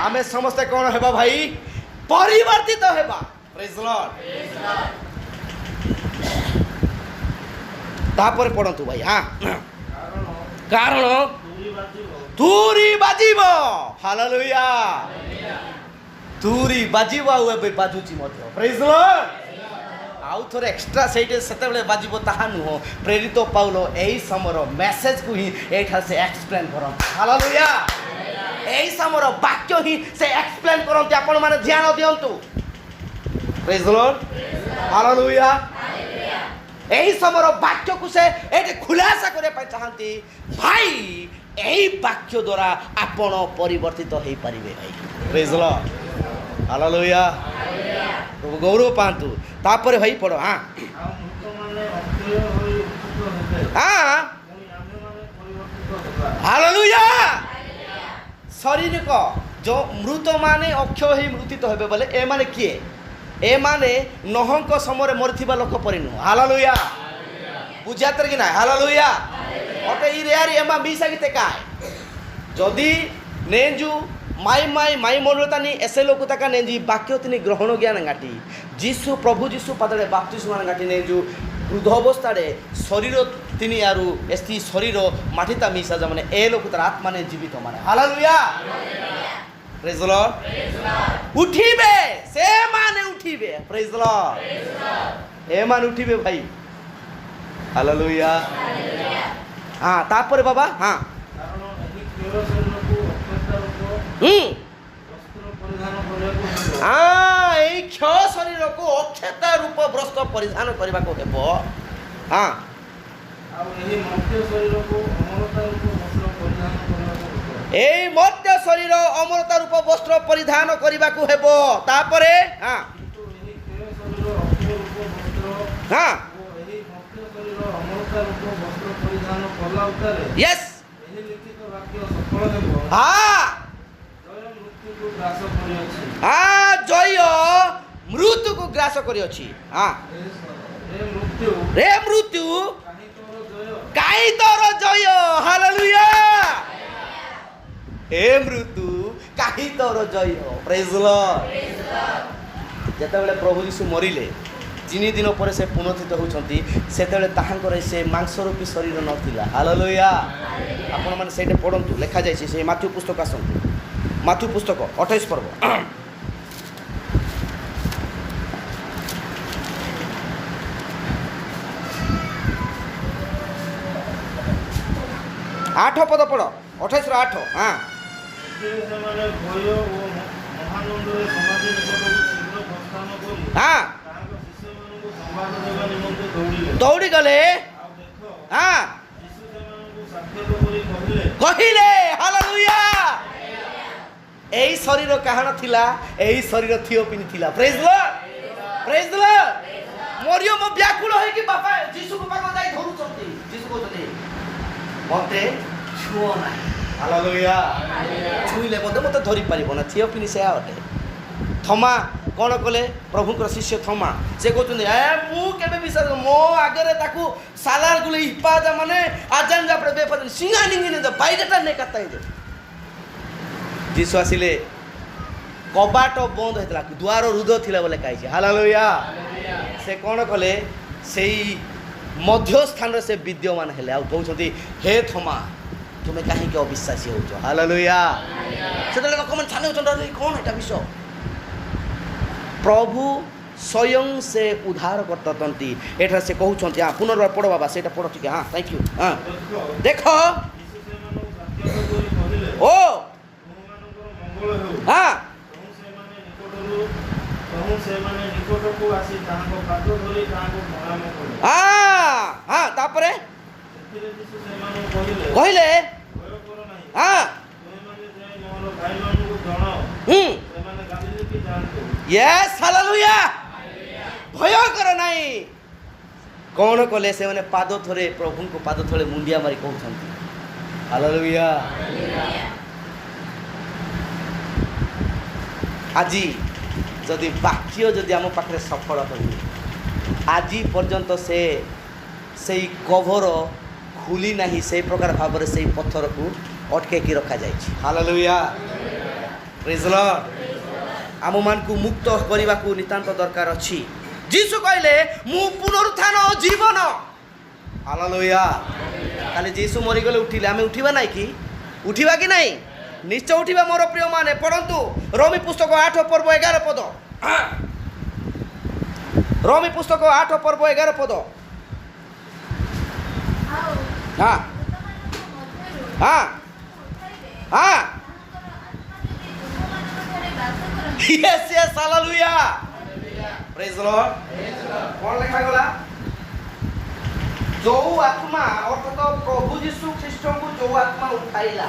ଆମେ ସମସ୍ତେ କ'ଣ ହେବା ଭାଇ? ପରିବର୍ତ୍ତିତ ହେବା। ପ୍ରେଜ୍ ଦ ଲର୍ଡ। ତାପରେ ପଢ଼ନ୍ତୁ ଭାଇ। ହଁ, କାରଣ ତୁରି ବାଜିବ। ହାଲେଲୁୟା। ତୁରି ବାଜିବ ଆଉ ଏବେ ବାଜୁଛି ମଧ୍ୟ। ପ୍ରେଜ୍ ଦ ଲର୍ଡ। ଆଉ ଥରେ ଏକ୍ସଟ୍ରା ସେଇଠି ସେତେବେଳେ ବାଜିବ ତାହା ନୁହଁ। ପ୍ରେରିତ ପାଉଲ ଏହି ସମୟର ମେସେଜକୁ ହିଁ ଏଇଠାରେ ସେ ଏକ୍ସପ୍ଲେନ୍ କରନ୍ତି। ହାଲେଲୁୟା। ଏହି ସମୟର ବାକ୍ୟ ହିଁ ସେ ଏକ୍ସପ୍ଲେନ୍ କରନ୍ତି। ଆପଣମାନେ ଧ୍ୟାନ ଦିଅନ୍ତୁ। ପ୍ରେଜ୍ ଦ ଲର୍ଡ। ହାଲେଲୁୟା। ଏହି ସମୟର ବାକ୍ୟକୁ ସେ ଏଠି ଖୁଲାସା କରିବା ପାଇଁ ଚାହାନ୍ତି। ଭାଇ ଏହି ବାକ୍ୟ ଦ୍ୱାରା ଆପଣ ପରିବର୍ତ୍ତିତ ହେଇପାରିବେ ଭାଇ। ପ୍ରେଜ୍ ଦ ଲର୍ଡ। ହାଲେଲୁୟା। ପ୍ରଭୁ ଗୌରବ ପାଆନ୍ତୁ। ତାପରେ ଭାଇ ପଢ଼। ହଁ, ହାଲେଲୁୟା। ଶାରୀରିକ ଯେଉଁ ମୃତମାନେ ଅକ୍ଷୟ ହେଇ ମୃତ୍ୟୁତ ହେବେ ବୋଲେ ଏମାନେ କିଏ? ଏମାନେ ନହଙ୍କ ସମୟରେ ମରିଥିବା ଲୋକ ପରି ନୁହଁ। ହାଲେଲୁୟା। ବୁଝାତରେ କି ନା? ହାଲେଲୁୟା। ଅଟେ ଇ ରେୟାରି ଏମା ମିଶା গিতে কায় যদি নেঞ্জু মাই মনতানি এসে লোক তাকা নেঞ্জি বাক্য তিনি গ্রহণ জ্ঞান গাটি যিশু প্রভু যিশু পাদলে বাপ্তিস্মান গাটি নেঞ্জু বৃদ্ধ অবস্থায় শরীর তিনি আর এসি শরীর মাটিতা মিশা যা মানে এ লোক তার আত্মা নে জীবিত মানে। হালেলুয়া। Praise the Lord. উঠিবে সে মানে উঠিবে। Praise the Lord. এ মানে উঠিবে ভাই। হালেলুয়া। হ্যাঁ, তারপরে বাবা। হ্যাঁ, এই ক্ষয় শরীরକୁ অক্ষতা রূপ বস্ত্র পরিধান କରିବାକୁ ହେବ। হ্যাঁ, এই মর্ত্য শরীর অমরতা রূপ বস্ত্র পরিধান କରିବାକୁ ହେବ। তারপরে হ্যাঁ, হ্যাঁ, यस। জয় মৃত্যুକୁ গ্রাস করিଅছি। হ্যাঁ, রে মৃত্যু কাই তোর জয়। হালেলুয়া। হে মৃত্যু কাহি তোর জয়। Praise the Lord. যেତେବେଳେ প্রভু যিশু মরিলে 3 দিন পরে সে পুনর্থিত হচ্ছেন সেতবে তাহাঙ্কর সে মাংসরূপী শরীর নথিলা। হালেলুয়া। আপন মানে সেইটা পড়ন্তু লেখা যাইছে সেই মাথ্যু পুস্তক আসন্তু। মাথ্যু পুস্তক 28 পর্ব 8 পদ পড়। 28 ର 8। হ্যাঁ, হ্যাঁ, দৌড়ি গলে। হ্যাঁ, কহিলে। হালেলুয়া। এই শরীর কাহাণ থিলা? এই শরীর থিওপিনি থিলা। Praise the Lord. Praise the Lord. মরিয়ম ব্যাকুল হইকি বাপা যিশুকে পাখ যাই ধরুଛନ୍ତି। যিশু কହୁଛନ୍ତି মতে ছুঁଅ ନାହିଁ। ହାଲେଲୁୟା। ଛୁଇଁଲେ ମଧ୍ୟ ମୋତେ ଧରି ପାରିବ ନା। ଥିଓପିନି ସେୟା ଅଟେ। ଥମା କ'ଣ କଲେ? ପ୍ରଭୁଙ୍କର ଶିଷ୍ୟ ଥମା ସେ କହୁଛନ୍ତି ମୁଁ କେବେ ବିଶ୍ୱାସ ମୋ ଆଗରେ ତାକୁ ସାଲାର ଗୁଲି ହିପାଜା ମାନେ ଆଜାନ ଯାପରେ ବେପାର ସିଙ୍ଗା ନିଙ୍ଗିନି ତ ବାଇଗଟା ନେଇ କାତା ହେଇଯାଏ। ଯୀଶୁ ଆସିଲେ କବାଟ ବନ୍ଦ ହେଇଥିଲା, ଦୁଆର ରୁଦ୍ଧ ଥିଲା ବୋଲେ କାହିଁଛି। ହାଲେଲୁୟା। ସେ କ'ଣ କଲେ? ସେଇ ମଧ୍ୟସ୍ଥାନରେ ସେ ବିଦ୍ୟମାନ ହେଲେ ଆଉ କହୁଛନ୍ତି ହେ ଥମା ତୁମେ କାହିଁକି ଅବିଶ୍ୱାସୀ ହେଉଛ। ହାଲେଲୁୟା। ସେତେବେଳେ ଲୋକମାନେ ଛାନି ହେଉଛନ୍ତି କ'ଣ ଏଇଟା ବିଷୟ। ପ୍ରଭୁ ସ୍ୱୟଂ ସେ ଉଦ୍ଧାର କରିଥାନ୍ତି। ଏଠାରେ ସେ କହୁଛନ୍ତି। ହଁ, ପୁନର୍ବାର ପଢ଼ ବାବା ସେଇଟା ପଢ଼ ଟିକେ। ହଁ, ଥ୍ୟାଙ୍କ ୟୁ। ହଁ, ଦେଖ ଓ ହଁ, ହଁ, ତାପରେ କହିଲେ ହଁ, ୟେସ୍। ହାଲେଲୁୟା। ଭୟ କର ନାହିଁ। କ'ଣ କଲେ ସେମାନେ? ପାଦ ଥରେ ପ୍ରଭୁଙ୍କୁ ପାଦ ଥରେ ମୁଣ୍ଡିଆ ମାରି କହୁଛନ୍ତି ହାଲେଲୁୟା। ଆଜି ଯଦି ବାକ୍ୟ ଯଦି ଆମ ପାଖରେ ସଫଳ ହୁଏ, ଆଜି ପର୍ଯ୍ୟନ୍ତ ସେଇ କଭର ଖୋଲି ନାହିଁ। ସେଇ ପ୍ରକାର ଭାବରେ ସେଇ ପଥରକୁ ଅଟକେଇକି ରଖାଯାଇଛି। ହାଲେଲୁୟା। ପ୍ରେଜ୍ ଦ ଲର୍ଡ। ଆମମାନଙ୍କୁ ମୁକ୍ତ କରିବାକୁ ନିତାନ୍ତ ଦରକାର ଅଛି। ଯୀଶୁ କହିଲେ ମୁଁ ପୁନରୁତ୍ଥାନ ଓ ଜୀବନ। ହାଲେଲୁୟା। ଖାଲି ଯୀଶୁ ମରିଗଲେ ଉଠିଲେ, ଆମେ ଉଠିବା ନାହିଁ କି? ଉଠିବା କି ନାହିଁ? ନିଶ୍ଚୟ ଉଠିବା ମୋର ପ୍ରିୟମାନେ। ପଢ଼ନ୍ତୁ ରୋମୀ ପୁସ୍ତକ 8 ପର୍ବ 11 ପଦ। ରୋମୀ ପୁସ୍ତକ 8 ପର୍ବ 11 ପଦ। ହଁ ହଁ ହଁ। Yes, yes, hallelujah. Praise the Lord. କ'ଣ ଲେଖାଗଲା? ଯୋଉ ଆତ୍ମା ଅର୍ଥାତ ପ୍ରଭୁ ଯୀଶୁ ଖ୍ରୀଷ୍ଟଙ୍କୁ ଯୋଉ ଆତ୍ମା ଉଠାଇଲା,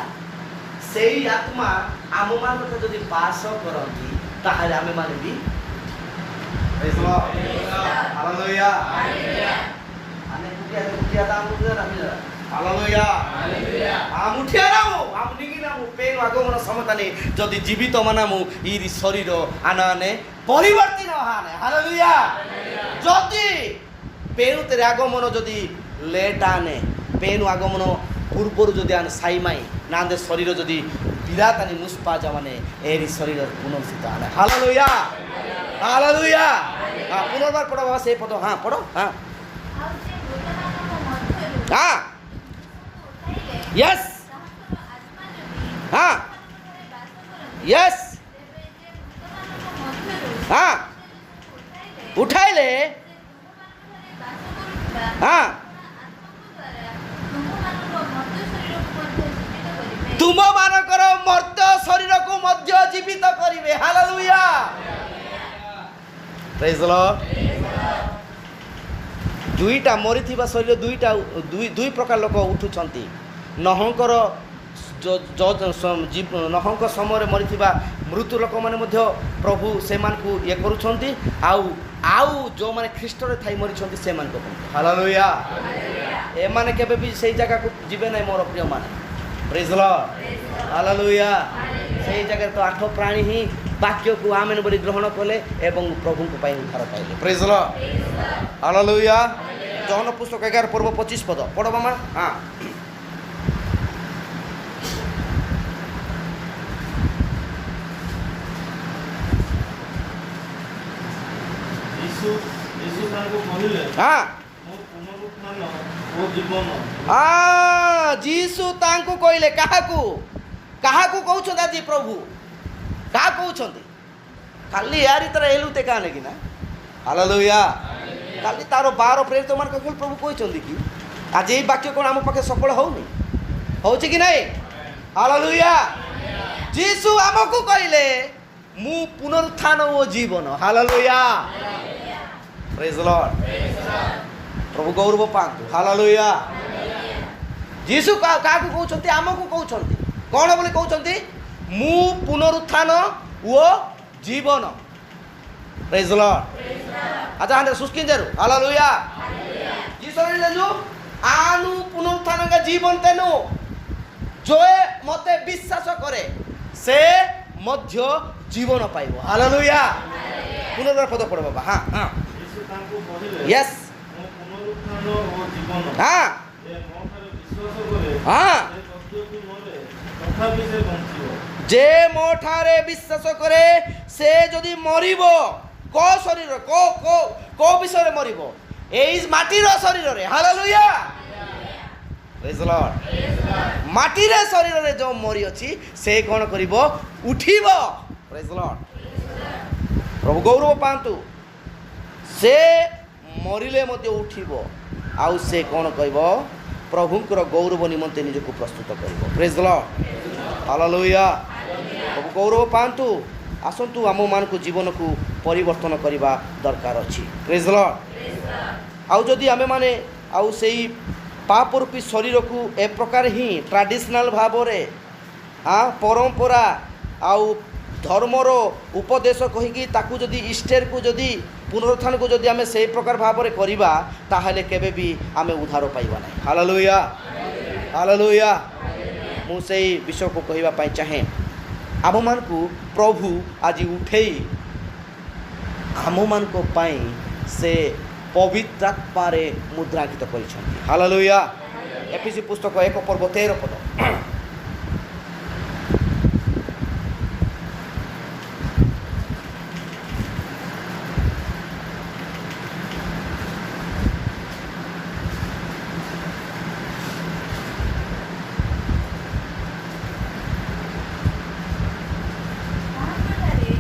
ସେଇ ଆତ୍ମା ଆମମାନଙ୍କ ଯଦି ବାସ କରନ୍ତି ତାହେଲେ ଆମେମାନେ ବି Praise the Lord. Hallelujah. ଆମେ କୁଟିଆ ଆମକୁ ନା Hallelujah. Amutia namu, amnigi namu, penu agomana samatane, jodi jibito manamu, iri soriro anane, porivartino hane. Hallelujah. Jodi penu tere agomano jodi letane, penu agomono purboru jodi an saimai, nande soriro jodi biratani muspaja mane, eri soriro punosita hane. Hallelujah. Hallelujah. Punorbar podo se podo, ha podo, ha. Ha. Yes. हाँ yes हाँ उठाइले हाँ तुम मानकर मर्त्य शरीर को मध्य जीवित करिवे hallelujah praise the Lord दुईटा मरिथिबा शरीर दुईटा दुई प्रकार लोक उठुछंती नहंकर नहंक समय मरिथिबा मृत्यु लोक माने मध्य प्रभु सेमानकु ये करूछंती आउ जो माने ख्रीष्ट रे थाई मरिछंती सेमानकु हालेलुया ए माने केबे भी सेही जगह को जिबे नै मोर प्रिय माने प्रेज द लॉर्ड हालेलुया सेही जगह तो आठ प्राणी ही वाक्य को आमेन बोली ग्रहण कले एवं प्रभु को पाई उद्धार पाइले praise the Lord hallelujah John पुस्तक 11 पर्व 25 पद पढो मामा हां
यीशु तांको कहिले
हां
मो पुनरुत्थान ओ जीवन
जीसु तांको कहिले काहाकू काहाकू कहउछन आजी प्रभु का कहउछन खाली यारी तरह हेलुते काने कि ना हालेलुया खाली तारो 12 प्रेरित मान को प्रभु कहउछन कि आज ए वाक्य कोन हम पखे सफल होउनी होउछि कि नहीं हालेलुया जीसु हमकू कहिले मु पुनरुत्थान ओ जीवन हालेलुया प्रेज द लॉर्ड प्रभु गौरव पांतु हालेलुया जीसु काकू कहउछंती हमकू कहउछंती कोन बोली कहउछंती मु पुनरुत्थान ओ जीवन प्रेज द लॉर्ड आजा हंदे सुस्किंजरु हालेलुया जीसु रे लेजु आनु पुनरुत्थान का जीवन तेनु जो मते विश्वास करे से मध्य जीवन पाइबो हालेलुया पुनर्बार पद पढ़ो बाबा हां हां
यीशु तांको कहिले
यस
मो पुनरुत्थान ओ जीवन
हां
जे मो ठारे विश्वास करे
हां
से सत्य मोरे तथापि से बंचिबो
जे मो ठारे विश्वास करे से जदि मरिबो को शरीर को विषय रे मरिबो एई माटी रो शरीर रे हालेलुया प्रेज द लॉर्ड माटी रे शरीर रे जो मरि अछि से कोन करिवो उठिबो प्रेज द लॉर्ड प्रभु गौरव पांतु से मरिले मते उठिबो आउ से कोन कहबो प्रभुंकर गौरव निमंते निजको प्रस्तुत करिवो प्रेज द लॉर्ड हालेलुया प्रभु गौरव पांतु आसंतु आम मान को जीवन को परिवर्तन करने दरकार अच्छी प्रेज द लॉर्ड आउ जदि आमे माने आउ सेही पाप रूपी शरीर को ए प्रकार ही ट्रेडिशनल भाव रे परंपरा आउ धर्मर उपदेश कहीकि ताकू जदि इस्टर को जदि पुनरुत्थान को जदि आमे से प्रकार भाव रे करिबा ताहले केबे भी आमे उद्धार पाइबा नै हालेलुया हालेलुया मु सेही विषय को कहिबा पाई चाहे आम मान को प्रभु आज उठेई आम मान को पाई से पवित्र आत्मारे मुद्रांकित करिसंती हालेलुया एफएसी पुस्तक 1 पर्व 13 पद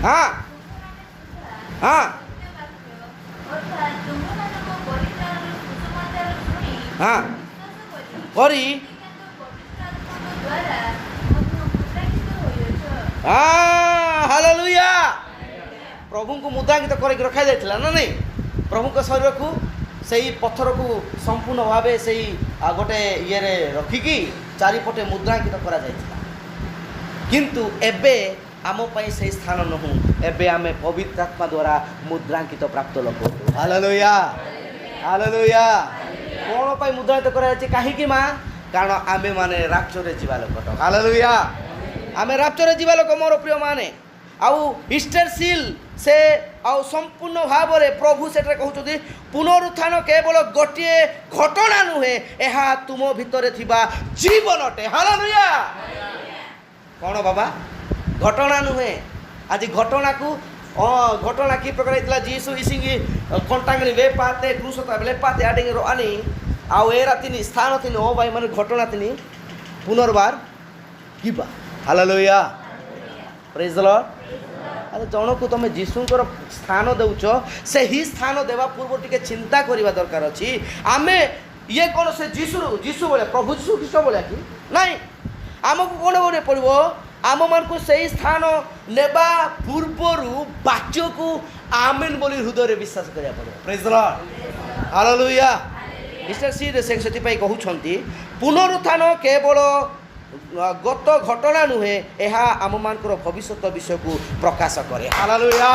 হ্যাঁ হ্যাঁ হ্যাঁ କରି ହାଲେଲୁୟା। ପ୍ରଭୁଙ୍କୁ ମୁଦ୍ରାଙ୍କିତ କରିକି ରଖାଯାଇଥିଲା ନା ନାହିଁ? ପ୍ରଭୁଙ୍କ ଶରୀରକୁ ସେଇ ପଥରକୁ ସମ୍ପୂର୍ଣ୍ଣ ଭାବେ ସେଇ ଗୋଟେ ଇଏରେ ରଖିକି ଚାରିପଟେ ମୁଦ୍ରାଙ୍କିତ କରାଯାଇଥିଲା। କିନ୍ତୁ ଏବେ ଆମ ପାଇଁ ସେଇ ସ୍ଥାନ ନୁହଁ, ଏବେ ଆମେ ପବିତ୍ର ଆତ୍ମା ଦ୍ୱାରା ମୁଦ୍ରାଙ୍କିତ ପ୍ରାପ୍ତ ଲୋକ। Hallelujah hallelujah. କ'ଣ ପାଇଁ ମୁଦ୍ରାଙ୍କିତ କରାଯାଇଛି? କାହିଁକି ମା? କାରଣ ଆମେମାନେ ରାଜ୍ୟରେ ଯିବା ଲୋକ। ହାଲେଲୁୟା। ଆମେ ରାଜ୍ୟରେ ଯିବା ଲୋକ ମୋର ପ୍ରିୟମାନେ। ଆଉ ଇଷ୍ଟର ସିଲ୍ ସେ ଆଉ ସମ୍ପୂର୍ଣ୍ଣ ଭାବରେ ପ୍ରଭୁ ସେଠାରେ କହୁଛନ୍ତି ପୁନରୁତ୍ଥାନ କେବଳ ଗୋଟିଏ ଘଟଣା ନୁହେଁ, ଏହା ତୁମ ଭିତରେ ଥିବା ଜୀବନଟେ। ହାଲେଲୁୟା। କ'ଣ ବାବା? ଘଟଣା ନୁହେଁ। ଆଜି ଘଟଣାକୁ ଘଟଣା କି ପ୍ରକାର ହେଇଥିଲା? ଯୀଶୁ ଇସିଙ୍ଗି କଣ୍ଟାଙ୍ଗଣି ବେପାତେ କ୍ରୁଶତା ବେପାତେ ଆଡ଼ିଙ୍ଗର ଆନି ଆଉ ଏରା ତିନି ସ୍ଥାନ ତିନି ଓ ଭାଇ ମାନେ ଘଟଣା ତିନି ପୁନର୍ବାର କିବା। ହାଲେଲୁୟା ପ୍ରେଜ୍ ଦ ଲର୍ଡ। ଆରେ ଜଣକୁ ତୁମେ ଯୀଶୁଙ୍କର ସ୍ଥାନ ଦେଉଛ, ସେହି ସ୍ଥାନ ଦେବା ପୂର୍ବରୁ ଟିକେ ଚିନ୍ତା କରିବା ଦରକାର ଅଛି। ଆମେ ଇଏ କ'ଣ ସେ ଯୀଶୁ ଭଳିଆ ପ୍ରଭୁ ଯୀଶୁ ଖ୍ରୀଷ୍ଟ ଭଳିଆ କି? ନାଇଁ, ଆମକୁ କ'ଣ ଗୋଟେ ପଡ଼ିବ? ଆମମାନଙ୍କୁ ସେହି ସ୍ଥାନ ନେବା ପୂର୍ବରୁ ବାକ୍ୟକୁ ଆମେନ୍ ବୋଲି ହୃଦୟରେ ବିଶ୍ୱାସ କରିବାକୁ ପଡ଼ିବ। ପ୍ରେଜ୍ ଦ ଲର୍ଡ। ହାଲେଲୁୟା। ମିଷ୍ଟର ସିରେ ସେ ସେଥିପାଇଁ କହୁଛନ୍ତି ପୁନରୁତ୍ଥାନ କେବଳ ଗତ ଘଟଣା ନୁହେଁ, ଏହା ଆମମାନଙ୍କର ଭବିଷ୍ୟତ ବିଷୟକୁ ପ୍ରକାଶ କରେ। ହାଲେଲୁୟା।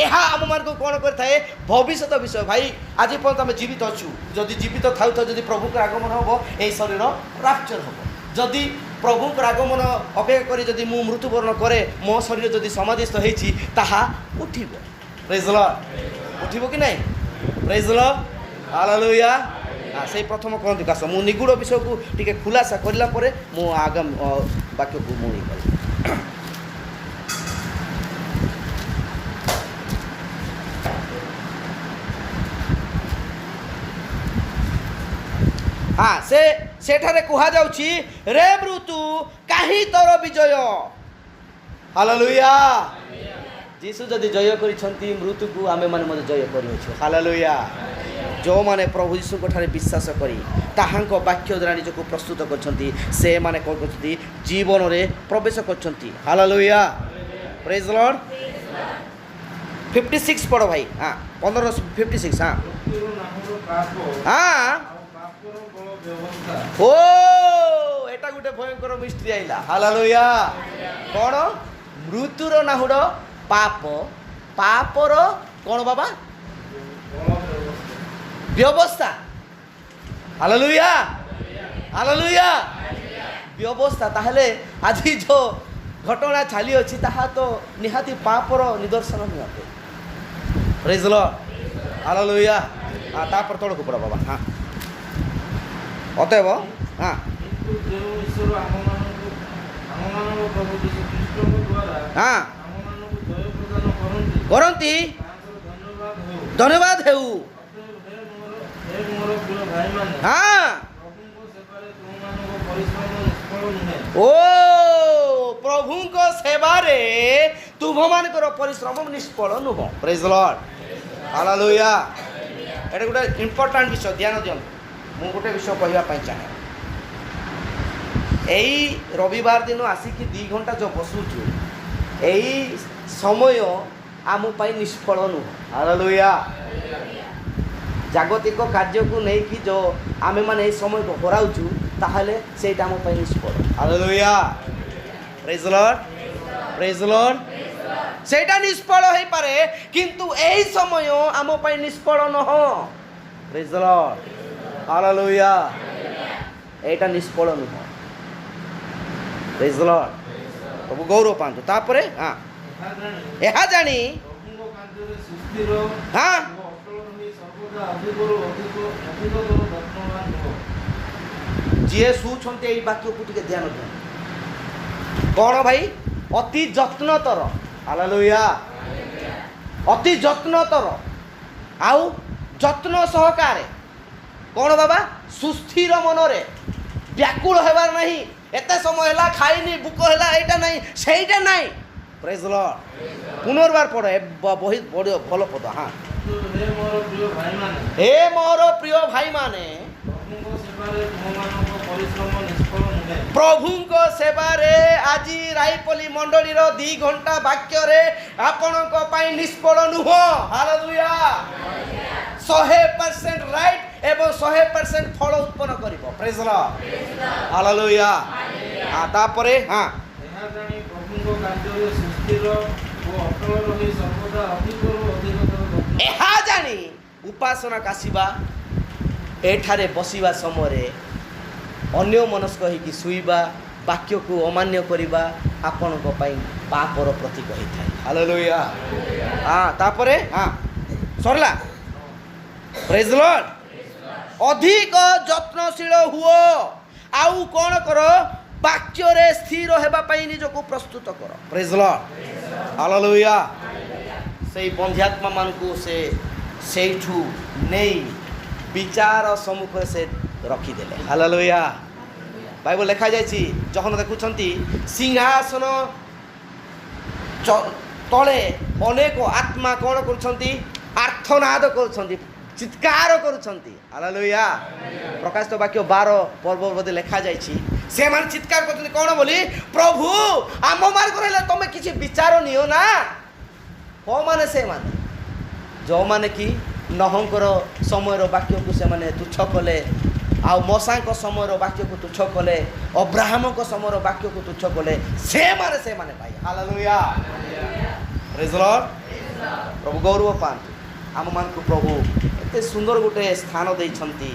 ଏହା ଆମମାନଙ୍କୁ କ'ଣ କରିଥାଏ? ଭବିଷ୍ୟତ ବିଷୟ। ଭାଇ ଆଜି ପର୍ଯ୍ୟନ୍ତ ଆମେ ଜୀବିତ ଅଛୁ। ଯଦି ଜୀବିତ ଥାଉ ଯଦି ପ୍ରଭୁଙ୍କର ଆଗମନ ହେବ, ଏହି ଶରୀର ରାପ୍ଚର ହେବ। ଯଦି ପ୍ରଭୁଙ୍କର ଆଗମନ ଅପେକ୍ଷା କରି ଯଦି ମୁଁ ମୃତ୍ୟୁବରଣ କରେ, ମୋ ଶରୀର ଯଦି ସମାଧିସ୍ଥ ହେଇଛି, ତାହା ଉଠିବ। ପ୍ରେଜ୍ ଦ ଲର୍ଡ। ଉଠିବ କି ନାହିଁ? ପ୍ରେଜ୍ ଦ ଲର୍ଡ। ହାଲେଲୁୟା। ସେଇ ପ୍ରଥମ କରନ୍ତୁ କାଶ ମୁଁ ନିଗୁଡ଼ ବିଷୟକୁ ଟିକେ ଖୁଲାସା କରିଲା ପରେ ମୁଁ ଆଗାମୀ ବାକ୍ୟକୁ ମୁଁ ଇଏ କରିବି। ସେଠାରେ କୁହାଯାଉଛି ରେ ମୃତ୍ୟୁ କାହିଁ ତୋର ବିଜୟ। ହାଲେଲୁୟା। ଯୀଶୁ ଯଦି ଜୟ କରିଛନ୍ତି, ମୃତ୍ୟୁକୁ ଆମେମାନେ ମଧ୍ୟ ଜୟ କରିଅଛୁ। ହାଲେଲୁୟା। ଯେଉଁମାନେ ପ୍ରଭୁ ଯୀଶୁଙ୍କ ଠାରେ ବିଶ୍ୱାସ କରି ତାହାଙ୍କ ବାକ୍ୟ ଦ୍ୱାରା ନିଜକୁ ପ୍ରସ୍ତୁତ କରିଛନ୍ତି, ସେମାନେ କ'ଣ କରୁଛନ୍ତି? ଜୀବନରେ ପ୍ରବେଶ କରୁଛନ୍ତି। ହାଲେଲୁୟା। ପ୍ରେଜ୍ ଦ ଲର୍ଡ। 56 ପଢ଼ ଭାଇ। 15:56। ଓ ଏଟା ଗୋଟେ ଭୟଙ୍କର ମିଷ୍ଟ୍ରି ଆଇଲା। ହାଲେଲୁୟା। କ'ଣ? ମୃତ୍ୟୁର ନାହୁଡ଼ ପାପ, ପାପର କ'ଣ ବାବା? ବ୍ୟବସ୍ଥା। Hallelujah hallelujah. ବ୍ୟବସ୍ଥା। ତାହେଲେ ଆଜି ଯେଉଁ ଘଟଣା ଚାଲିଅଛି ତାହା ତ ନିହାତି ପାପର ନିଦର୍ଶନ ନିହାତି। ପ୍ରେଜ୍ ଦ ଲର୍ଡ। ହାଲେଲୁୟା। ତାପରେ ତଳକୁ ପଡ଼ ବାବା। ଅତଏବ କରନ୍ତି, ଧନ୍ୟବାଦ ହେଉ। ଓ ପ୍ରଭୁଙ୍କ ସେବାରେ ତୁମମାନଙ୍କର ପରିଶ୍ରମ ନିଷ୍ଫଳ ନୁହଁ। ପ୍ରେଜ୍ ଦ ଲର୍ଡ। ହାଲେଲୁୟା। ଏଇଟା ଗୋଟେ ଇମ୍ପୋର୍ଟାଣ୍ଟ ବିଷୟ, ଧ୍ୟାନ ଦିଅନ୍ତୁ। ମୁଁ ଗୋଟେ ବିଷୟ କହିବା ପାଇଁ ଚାହେଁ। ଏଇ ରବିବାର ଦିନ ଆସିକି 2 ଘଣ୍ଟା ଯେଉଁ ବସୁଛୁ, ଏଇ ସମୟ ଆମ ପାଇଁ ନିଷ୍ଫଳ ନୁହଁ। ହାଲେଲୁୟା। ଜାଗତିକ କାର୍ଯ୍ୟକୁ ନେଇକି ଯେଉଁ ଆମେମାନେ ଏଇ ସମୟକୁ ହରାଉଛୁ, ତାହେଲେ ସେଇଟା ଆମ ପାଇଁ ନିଷ୍ଫଳ। ହାଲେଲୁୟା। ପ୍ରେଜ୍ ଦ ଲର୍ଡ। ପ୍ରେଜ୍ ଦ ଲର୍ଡ। ସେଇଟା ନିଷ୍ଫଳ ହେଇପାରେ, କିନ୍ତୁ ଏଇ ସମୟ ଆମ ପାଇଁ ନିଷ୍ଫଳ ନୁହଁ। ପ୍ରେଜ୍ ଦ ଲର୍ଡ। ହାଲେଲୁୟା। এইটা নিষ্ফল নুহ। প্রেজ দ লর্ড। প্রভু গৌরব পান্তু। তারপরে ଏହା ଜାଣି ଯିଏ ଶୁଛନ୍ତି ଏଇ ବାକ୍ୟକୁ ଟିକେ ଧ୍ୟାନ ଦିଅ। କ'ଣ ଭାଇ? ଅତି ଯତ୍ନତର। ହାଲେଲୁୟା। ଅତି ଯତ୍ନତର ଆଉ ଯତ୍ନ ସହକାରେ। କ'ଣ ବାବା? ସୁସ୍ଥିର ମନରେ, ବ୍ୟାକୁଳ ହେବାର ନାହିଁ। ଏତେ ସମୟ ହେଲା ଖାଇନି, ଭୋକ ହେଲା, ଏଇଟା ନାହିଁ ସେଇଟା ନାହିଁ। ପ୍ରେଜ୍ ଦ ଲର୍ଡ। ପୁନର୍ବାର ପଢ଼, ବହି ବଡ଼ ଭଲ ପଦ। ହଁ,
ହେ ମୋର ପ୍ରିୟ ଭାଇମାନେ,
ହେ ମୋର ପ୍ରିୟ ଭାଇମାନେ,
ପ୍ରଭୁଙ୍କ ସେବାରେ ତୁମମାନଙ୍କ ପରିଶ୍ରମ ନିଷ୍ଫଳ ନୁହେଁ।
ପ୍ରଭୁଙ୍କ ସେବାରେ ଆଜି ରାଇପଲ୍ଲୀ ମଣ୍ଡଳୀର 2 ଘଣ୍ଟା ବାକ୍ୟରେ ଆପଣଙ୍କ ପାଇଁ ନିଷ୍ଫଳ ନୁହଁ। ହାଲେଲୁୟା। 100% ରାଇଟ୍ ଏବଂ 100% ଫଳ ଉତ୍ପନ୍ନ କରିବ। ପ୍ରେଜ୍ ଦ ଲର୍ଡ। ହାଲେଲୁୟା। ତାପରେ ହଁ,
ଏହା ଜାଣି ପ୍ରଭୁଙ୍କ କାର୍ଯ୍ୟରେ ସୁସ୍ଥିର ଓ ଅଟଳ ରହି ସର୍ବଦା ଅଧିକରୁ ଅଧିକତର ଯତ୍ନ।
ଏହା ଜାଣି ଉପାସନା କାଶିବା, ଏଠାରେ ବସିବା ସମୟରେ ଅନ୍ୟ ମନସ୍କ ହେଇକି ଶୋଇବା, ବାକ୍ୟକୁ ଅମାନ୍ୟ କରିବା ଆପଣଙ୍କ ପାଇଁ ପାପର ପ୍ରତୀକ ହେଇଥାଏ। ହାଲେଲୁୟା। ତାପରେ ସରିଲା। ପ୍ରେଜ୍ ଦ ଲର୍ଡ। ଅଧିକ ଯତ୍ନଶୀଳ ହୁଅ, ଆଉ କ'ଣ କର? ବାକ୍ୟରେ ସ୍ଥିର ହେବା ପାଇଁ ନିଜକୁ ପ୍ରସ୍ତୁତ କର। ପ୍ରେଜ୍ ଦ ଲର୍ଡ। ହାଲେଲୁୟା। ସେଇ ବନ୍ଧ୍ୟାତ୍ମା ମାନଙ୍କୁ ସେ ସେଇଠୁ ନେଇ ବିଚାର ସମ୍ମୁଖରେ ସେ ରଖିଦେଲେ। ହାଲେଲୁୟା। ବାଇବଲ ଲେଖାଯାଇଛି, ଯখন ଦେଖୁଛନ୍ତି ସିଂହାସନ ତଳେ ଅନେକ ଆତ୍ମା କ'ଣ କରୁଛନ୍ତି? ଆର୍ତ୍ତନାଦ କରୁଛନ୍ତି, ଚିତ୍କାର କରୁଛନ୍ତି। ହାଲେଲୁୟା। ପ୍ରକାଶିତ ବାକ୍ୟ 12 ପର୍ବ ବୋଧେ ଲେଖାଯାଇଛି, ସେମାନେ ଚିତ୍କାର କରୁଛନ୍ତି କ'ଣ ବୋଲି? ପ୍ରଭୁ, ଆମ ମାନଙ୍କର ହେଲେ ତମେ କିଛି ବିଚାର ନିଅ ନା। କୋଉମାନେ? ସେମାନେ ଯେଉଁମାନେ କି ନହଙ୍କର ସମୟର ବାକ୍ୟକୁ ସେମାନେ ତୁଚ୍ଛ କଲେ, ଆଉ ମଶାଙ୍କ ସମୟର ବାକ୍ୟକୁ ତୁଚ୍ଛ କଲେ, ଅବ୍ରାହ୍ମଙ୍କ ସମୟର ବାକ୍ୟକୁ ତୁଚ୍ଛ କଲେ, ସେମାନେ ଭାଇ। ହାଲେଲୁୟା। ପ୍ରେଜ୍ ଦ ଲର୍ଡ। ପ୍ରଭୁ ଗୌରବ ପାଆନ୍ତୁ। ଆମମାନଙ୍କୁ ପ୍ରଭୁ ଏତେ ସୁନ୍ଦର ଗୋଟେ ସ୍ଥାନ ଦେଇଛନ୍ତି।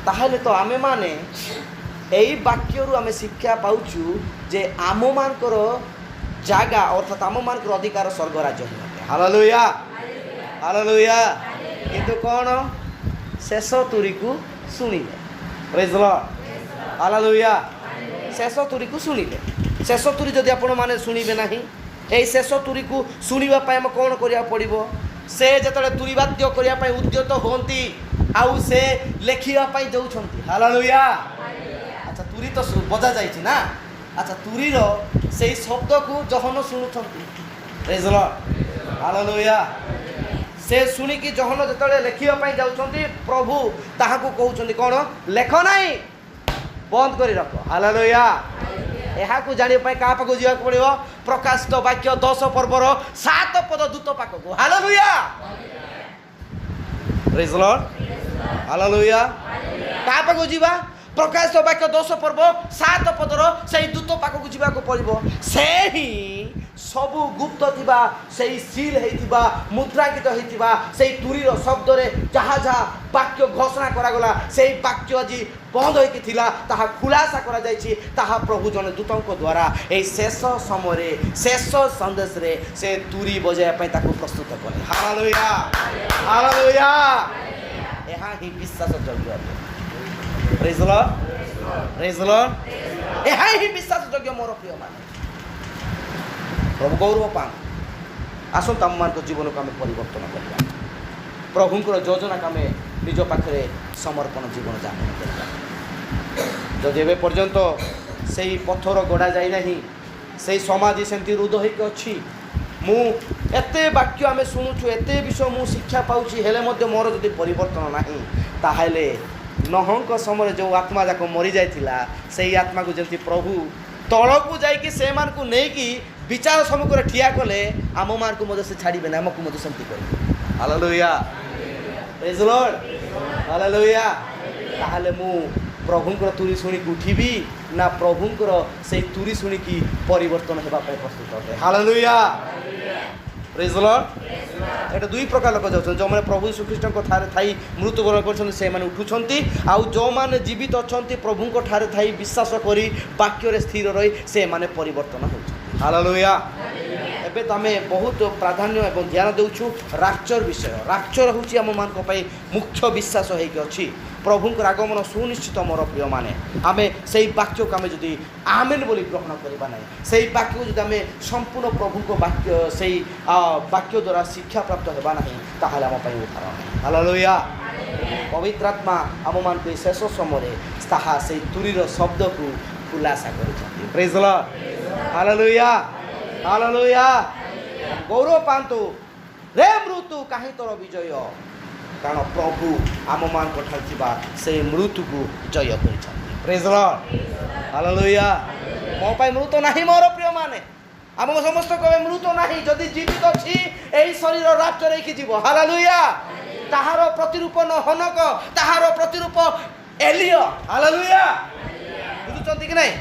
ତାହେଲେ ତ ଆମେମାନେ ଏଇ ବାକ୍ୟରୁ ଆମେ ଶିକ୍ଷା ପାଉଛୁ ଯେ ଆମମାନଙ୍କର ଜାଗା ଅର୍ଥାତ୍ ଆମମାନଙ୍କର ଅଧିକାର ସ୍ୱର୍ଗ ରାଜ୍ୟ ହିଁ ଅଟେ। ହାଲେଲୁୟା। ହାଲେଲୁୟା। କିନ୍ତୁ କ'ଣ? ଶେଷ ତୁରୀକୁ ଶୁଣିଲେ। ପ୍ରେଜ୍ ଦ ଲର୍ଡ। ହାଲେଲୁୟା। ଶେଷ ତୁରୀକୁ ଶୁଣିଲେ। ଶେଷ ତୁରୀ ଯଦି ଆପଣମାନେ ଶୁଣିବେ ନାହିଁ, এই ଶେଷ ତୁରୀକୁ ଶୁଣିବା ପାଇଁ ଆମେ କ'ଣ କରିବାକୁ ପଡ଼ିବ? ସେ ଯେତେବେଳେ ତୁରୀବାଦ୍ୟ କରିବା ପାଇଁ ଉଦ୍ୟତ ହୁଅନ୍ତି, ଆଉ ସେ ଲେଖିବା ପାଇଁ ଯାଉଛନ୍ତି। ହାଲେଲୁୟା। ଆଚ୍ଛା, ତୁରୀ ତ ବଜା ଯାଇଛି ନା। ଆଚ୍ଛା, ତୁରୀର ସେଇ ଶବ୍ଦକୁ ଜହନ ଶୁଣୁଛନ୍ତି। ପ୍ରେଜ୍ ଦ ଲର୍ଡ। ହାଲେଲୁୟା। ସେ ଶୁଣିକି ଜହନ ଯେତେବେଳେ ଲେଖିବା ପାଇଁ ଯାଉଛନ୍ତି, ପ୍ରଭୁ ତାହାକୁ କହୁଛନ୍ତି କ'ଣ? ଲେଖ ନାହିଁ, ବନ୍ଦ କରି ରଖ। ହାଲେଲୁୟା। ଏହାକୁ ଜାଣିବା ପାଇଁ କାହା ପାଖକୁ ଯିବାକୁ ପଡ଼ିବ? ପ୍ରକାଶିତ ବାକ୍ୟ 10 ପର୍ବର 7 ପଦ ଦୂତ ପାଖକୁ। ହାଲେଲୁୟା। ପ୍ରେଜ୍ ଦ ଲର୍ଡ। ହାଲେଲୁୟା। କାହା ପାଖକୁ ଯିବା? ପ୍ରକାଶିତ ବାକ୍ୟ 10 ପର୍ବ 7 ପଦର ସେଇ ଦୂତ ପାଖକୁ ଯିବାକୁ ପଡ଼ିବ। ସେ ହିଁ ସବୁ ଗୁପ୍ତ ଥିବା, ସେଇ ସିଲ୍ ହେଇଥିବା, ମୁଦ୍ରାଙ୍କିତ ହେଇଥିବା ସେଇ ତୁରୀର ଶବ୍ଦରେ ଯାହା ଯାହା ବାକ୍ୟ ଘୋଷଣା କରାଗଲା, ସେଇ ବାକ୍ୟ ଆଜି ବନ୍ଦ ହୋଇକି ଥିଲା, ତାହା ଖୁଲାସା କରାଯାଇଛି। ତାହା ପ୍ରଭୁ ଜଣେ ଦୂତଙ୍କ ଦ୍ୱାରା ଏଇ ଶେଷ ସମୟରେ, ଶେଷ ସନ୍ଦେଶରେ ସେ ତୁରୀ ବଜାଇବା ପାଇଁ ତାକୁ ପ୍ରସ୍ତୁତ କଲେ। ହାଲେଲୁୟା। ହାଲେଲୁୟା। ଏହା ହିଁ ବିଶ୍ୱାସ ଯୋଗ୍ୟ ଅଟେ। ପ୍ରେଜ୍ ଦ ଲର୍ଡ। ପ୍ରେଜ୍ ଦ ଲର୍ଡ। ଏହା ହିଁ ବିଶ୍ୱାସ ଯୋଗ୍ୟ ମୋର ପ୍ରିୟମାନେ। ପ୍ରଭୁ ଗୌରବ ପାଆନ୍ତୁ। ଆସନ୍ତୁ ଆମମାନଙ୍କ ଜୀବନକୁ ଆମେ ପରିବର୍ତ୍ତନ କରିବା। ପ୍ରଭୁଙ୍କର ଯୋଜନାକୁ ଆମେ ନିଜ ପାଖରେ ସମର୍ପଣ ଜୀବନ ଯାପନ କରିବା। ଯଦି ଏବେ ପର୍ଯ୍ୟନ୍ତ ସେଇ ପଥର ଗଢ଼ା ଯାଇନାହିଁ, ସେଇ ସମାଧି ସେମିତି ରୁଦ୍ଧ ହେଇକି ଅଛି, ମୁଁ ଏତେ ବାକ୍ୟ ଆମେ ଶୁଣୁଛୁ, ଏତେ ବିଷୟ ମୁଁ ଶିକ୍ଷା ପାଉଛି, ହେଲେ ମଧ୍ୟ ମୋର ଯଦି ପରିବର୍ତ୍ତନ ନାହିଁ, ତାହେଲେ ନହଙ୍କ ସମୟରେ ଯେଉଁ ଆତ୍ମା ଯାକ ମରିଯାଇଥିଲା, ସେଇ ଆତ୍ମାକୁ ଯେମିତି ପ୍ରଭୁ ତଳକୁ ଯାଇକି ସେମାନଙ୍କୁ ନେଇକି ବିଚାର ସମ୍ମୁଖରେ ଠିଆ କଲେ, ଆମମାନଙ୍କୁ ମଧ୍ୟ ସେ ଛାଡ଼ିବେନି, ଆମକୁ ମଧ୍ୟ ସେମିତି କରିବେ। ହାଲେଲୁୟା। ପ୍ରେଜ୍ ଦ ଲର୍ଡ। ହାଲେଲୁୟା। ତାହେଲେ ମୁଁ ପ୍ରଭୁଙ୍କର ତୁରୀ ଶୁଣିକି ଉଠିବି ନା ପ୍ରଭୁଙ୍କର ସେଇ ତୁରୀ ଶୁଣିକି ପରିବର୍ତ୍ତନ ହେବା ପାଇଁ ପ୍ରସ୍ତୁତ ଅଟେ? ହାଲେଲୁୟା। ପ୍ରେଜ୍ ଦ ଲର୍ଡ। ଏଇଟା ଦୁଇ ପ୍ରକାର ଲୋକ ଯାଉଛନ୍ତି। ଯେଉଁମାନେ ପ୍ରଭୁ ଶ୍ରୀକୃଷ୍ଣଙ୍କ ଠାରେ ଥାଇ ମୃତ୍ୟୁବରଣ କରୁଛନ୍ତି, ସେମାନେ ଉଠୁଛନ୍ତି। ଆଉ ଯେଉଁମାନେ ଜୀବିତ ଅଛନ୍ତି, ପ୍ରଭୁଙ୍କ ଠାରେ ଥାଇ ବିଶ୍ୱାସ କରି ବାକ୍ୟରେ ସ୍ଥିର ରହି ସେମାନେ ପରିବର୍ତ୍ତନ ହେଉଛନ୍ତି। ହାଲେଲୁୟା। ଏବେ ତ ଆମେ ବହୁତ ପ୍ରାଧାନ୍ୟ ଏବଂ ଧ୍ୟାନ ଦେଉଛୁ ରାପ୍ଚର ବିଷୟ। ରାପ୍ଚର ହେଉଛି ଆମମାନଙ୍କ ପାଇଁ ମୁଖ୍ୟ ବିଶ୍ୱାସ ହେଇକି ଅଛି। ପ୍ରଭୁଙ୍କର ଆଗମନ ସୁନିଶ୍ଚିତ ମୋର ପ୍ରିୟମାନେ। ଆମେ ସେଇ ବାକ୍ୟକୁ ଆମେ ଯଦି ଆମେନ୍ ବୋଲି ଗ୍ରହଣ କରିବା ନାହିଁ, ସେଇ ବାକ୍ୟକୁ ଯଦି ଆମେ ସମ୍ପୂର୍ଣ୍ଣ ପ୍ରଭୁଙ୍କ ବାକ୍ୟ ସେଇ ବାକ୍ୟ ଦ୍ୱାରା ଶିକ୍ଷା ପ୍ରାପ୍ତ ହେବା ନାହିଁ, ତାହେଲେ ଆମ ପାଇଁ ଉଦ୍ଧାର ନାହିଁ। ହାଲେଲୁୟା। ପବିତ୍ର ଆତ୍ମା ଆମମାନଙ୍କୁ ଏହି ଶେଷ ସମୟରେ ତାହା ସେଇ ତୁରୀର ଶବ୍ଦକୁ ଖୁଲାସା କରୁଛନ୍ତି। ପ୍ରେଜ୍ ଦ ଲର୍ଡ। ହାଲେଲୁୟା। ହାଲେଲୁୟା। ଗୌରବ ପାଆନ୍ତୁ ରେ ମୃତ୍ୟୁ କାହିଁ ତୋର ବିଜୟ, କାରଣ ପ୍ରଭୁ ଆମମାନଙ୍କ ଠାରେ ଥିବା ସେଇ ମୃତ୍ୟୁକୁ ଜୟ କରିଛନ୍ତି। ପ୍ରେଜ୍ ଦ ଲର୍ଡ। ହାଲେଲୁୟା। ମୋ ପାଇଁ ମୃତ୍ୟୁ ନାହିଁ ମୋର ପ୍ରିୟମାନେ, ଆମ ସମସ୍ତଙ୍କ ପାଇଁ ମୃତ୍ୟୁ ନାହିଁ। ଯଦି ଜୀବିତ ଅଛି ଏହି ଶରୀର ରାଜ୍ୟରେ ହେଇକି ଯିବ। ହାଲେଲୁୟା। ତାହାର ପ୍ରତିରୂପ ନ ହନକ, ତାହାର ପ୍ରତିରୂପ ଏଲିୟ। ହାଲେଲୁୟା। ବୁଝୁଛନ୍ତି କି ନାହିଁ?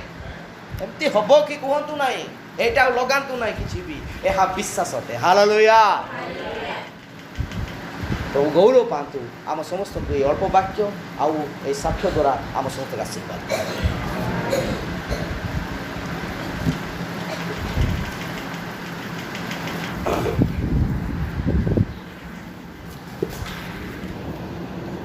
ଏମିତି ହବ କି କୁହନ୍ତୁ ନାହିଁ, ଏଇଟା ଆଉ ଲଗାନ୍ତୁ ନାହିଁ କିଛି ବି, ଏହା ବିଶ୍ୱାସ ଅଟେ। ହାଲେଲୁୟା। ପ୍ରଭୁ ଗୌରବ ପାଆନ୍ତୁ ଆମ ସମସ୍ତଙ୍କୁ ଏଇ ଅଳ୍ପ ବାକ୍ୟ ଆଉ ଏଇ ସାକ୍ଷ୍ୟ ଦ୍ୱାରା ଆମ ସମସ୍ତଙ୍କୁ ଆଶୀର୍ବାଦ।